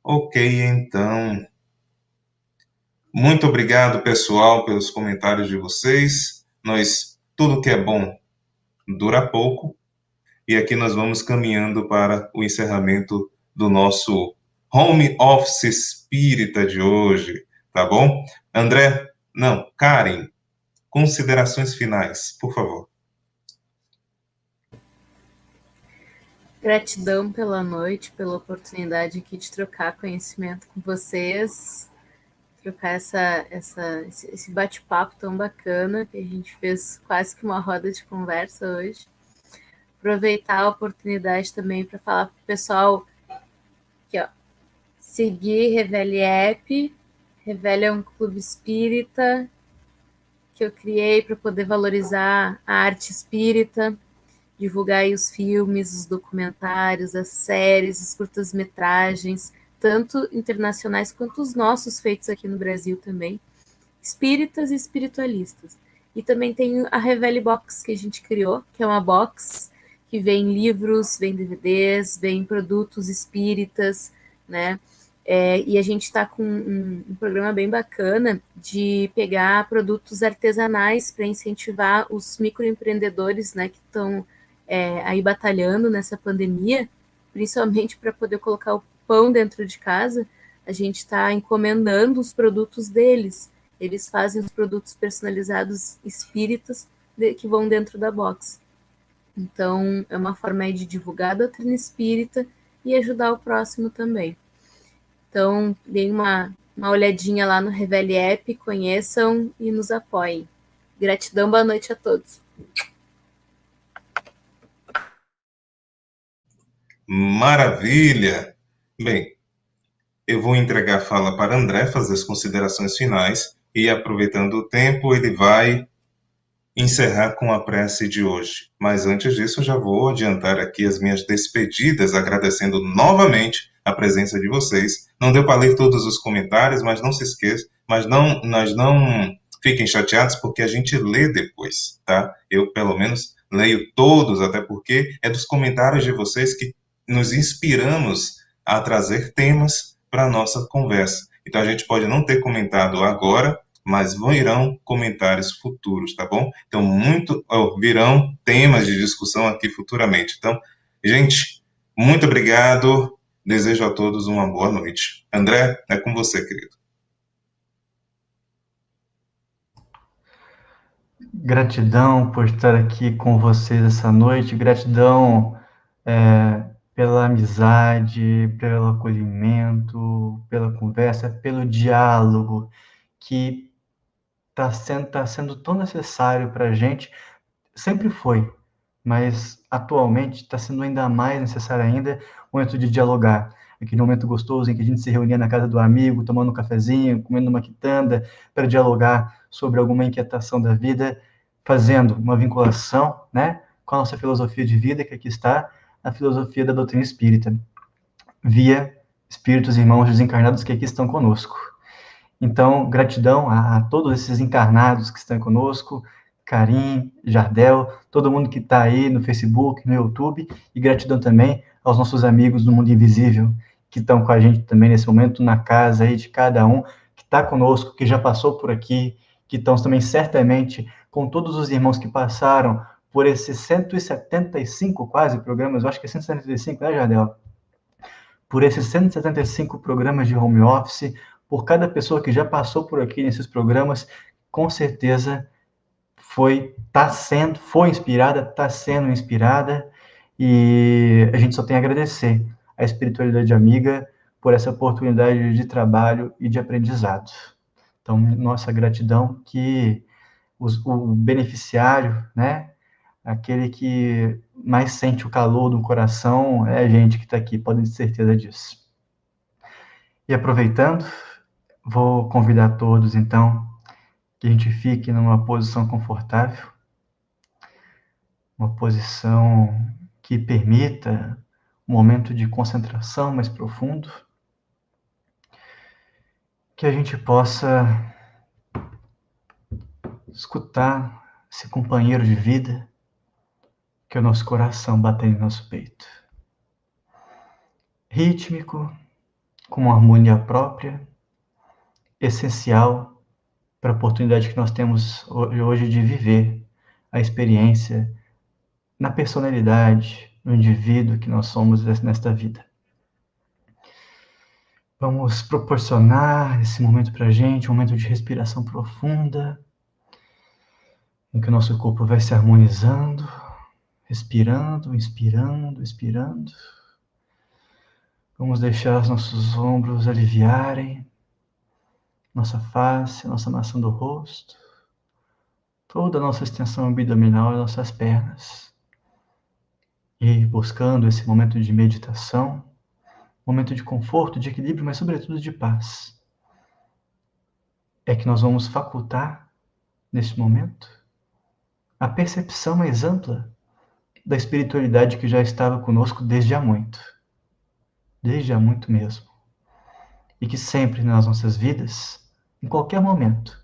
Ok, então. Muito obrigado, pessoal, pelos comentários de vocês. Tudo que é bom dura pouco. E aqui nós vamos caminhando para o encerramento do nosso Home Office Espírita de hoje, tá bom? Karen, considerações finais, por favor. Gratidão pela noite, pela oportunidade aqui de trocar conhecimento com vocês, trocar esse bate-papo tão bacana que a gente fez quase que uma roda de conversa hoje. Aproveitar a oportunidade também para falar para o pessoal aqui, ó, seguir Revele App. Revele é um clube espírita que eu criei para poder valorizar a arte espírita, divulgar aí os filmes, os documentários, as séries, os curtas-metragens, tanto internacionais quanto os nossos feitos aqui no Brasil também, espíritas e espiritualistas. E também tem a Revele Box que a gente criou, que é uma box que vem livros, vem DVDs, vem produtos espíritas, né? E a gente está com um programa bem bacana de pegar produtos artesanais para incentivar os microempreendedores, né, que estão aí batalhando nessa pandemia, principalmente para poder colocar o pão dentro de casa. A gente está encomendando os produtos deles. Eles fazem os produtos personalizados espíritas que vão dentro da box. Então, é uma forma aí de divulgar a doutrina espírita e ajudar o próximo também. Então, deem uma olhadinha lá no Revele App, conheçam e nos apoiem. Gratidão, boa noite a todos. Maravilha! Bem, eu vou entregar a fala para André fazer as considerações finais e, aproveitando o tempo, ele vai encerrar com a prece de hoje. Mas antes disso, eu já vou adiantar aqui as minhas despedidas, agradecendo novamente a presença de vocês. Não deu para ler todos os comentários, mas não se esqueça, mas não fiquem chateados, porque a gente lê depois, tá? Eu, pelo menos, leio todos, até porque é dos comentários de vocês que nos inspiramos a trazer temas para a nossa conversa. Então, a gente pode não ter comentado agora, mas virão comentários futuros, tá bom? Então, virão temas de discussão aqui futuramente. Então, gente, Muito obrigado. Desejo a todos uma boa noite. André, é com você, querido. Gratidão por estar aqui com vocês essa noite, gratidão pela amizade, pelo acolhimento, pela conversa, pelo diálogo, que está sendo tão necessário para a gente, sempre foi, mas atualmente está sendo ainda mais necessário ainda o momento de dialogar, aquele momento gostoso em que a gente se reunia na casa do amigo, tomando um cafezinho, comendo uma quitanda, para dialogar sobre alguma inquietação da vida, fazendo uma vinculação, né, com a nossa filosofia de vida, que aqui está, a filosofia da doutrina espírita, via espíritos e irmãos desencarnados que aqui estão conosco. Então, gratidão a todos esses encarnados que estão conosco, Karim, Jardel, todo mundo que está aí no Facebook, no YouTube, e gratidão também aos nossos amigos do mundo invisível, que estão com a gente também nesse momento, na casa aí de cada um, que está conosco, que já passou por aqui, que estão também certamente com todos os irmãos que passaram por esses 175 quase programas, eu acho que é 175, né, Jardel? Por esses 175 programas de home office, por cada pessoa que já passou por aqui nesses programas, com certeza foi inspirada, está sendo inspirada, e a gente só tem a agradecer a espiritualidade amiga por essa oportunidade de trabalho e de aprendizado. Então, nossa gratidão, que o beneficiário, né, aquele que mais sente o calor do coração, é a gente que está aqui, podem ter certeza disso. E aproveitando, vou convidar todos, então, que a gente fique numa posição confortável, uma posição que permita um momento de concentração mais profundo, que a gente possa escutar esse companheiro de vida, que é o nosso coração batendo em nosso peito. Rítmico, com uma harmonia própria, essencial para a oportunidade que nós temos hoje de viver a experiência na personalidade, no indivíduo que nós somos nesta vida. Vamos proporcionar esse momento para a gente, um momento de respiração profunda, em que o nosso corpo vai se harmonizando, respirando, inspirando, expirando. Vamos deixar os nossos ombros aliviarem, nossa face, nossa maçã do rosto, toda a nossa extensão abdominal e nossas pernas. E buscando esse momento de meditação, momento de conforto, de equilíbrio, mas sobretudo de paz. É que nós vamos facultar, nesse momento, a percepção mais ampla da espiritualidade que já estava conosco desde há muito mesmo. E que sempre nas nossas vidas, em qualquer momento,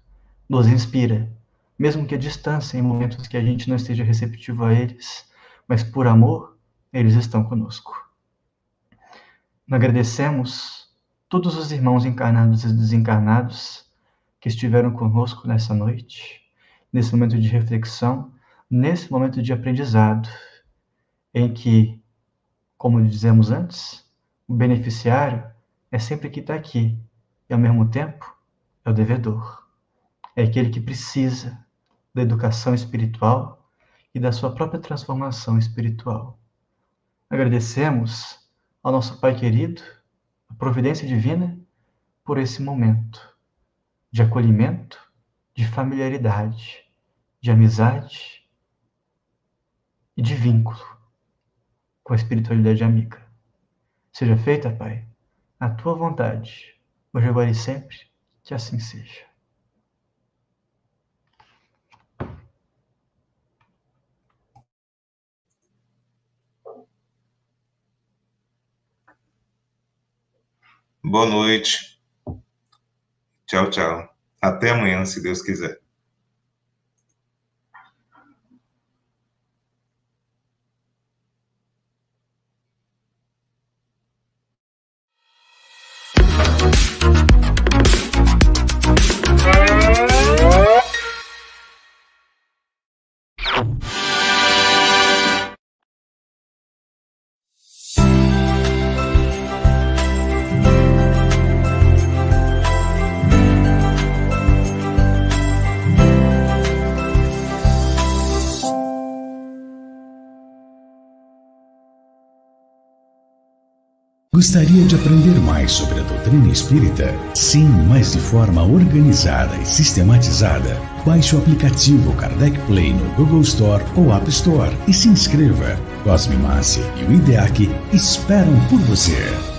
nos inspira, mesmo que a distância, em momentos que a gente não esteja receptivo a eles, mas por amor, eles estão conosco. Agradecemos todos os irmãos encarnados e desencarnados que estiveram conosco nessa noite, nesse momento de reflexão, nesse momento de aprendizado, em que, como dizemos antes, o beneficiário é sempre que está aqui, e ao mesmo tempo é o devedor. É aquele que precisa da educação espiritual e da sua própria transformação espiritual. Agradecemos ao nosso Pai querido, a providência divina, por esse momento de acolhimento, de familiaridade, de amizade e de vínculo com a espiritualidade amiga. Seja feita, Pai, a tua vontade, hoje, agora e sempre, que assim seja. Boa noite. Tchau, tchau. Até amanhã, se Deus quiser. Gostaria de aprender mais sobre a doutrina espírita? Sim, mas de forma organizada e sistematizada. Baixe o aplicativo Kardec Play no Google Store ou App Store e se inscreva. Cosme Massi e o IDEAC esperam por você.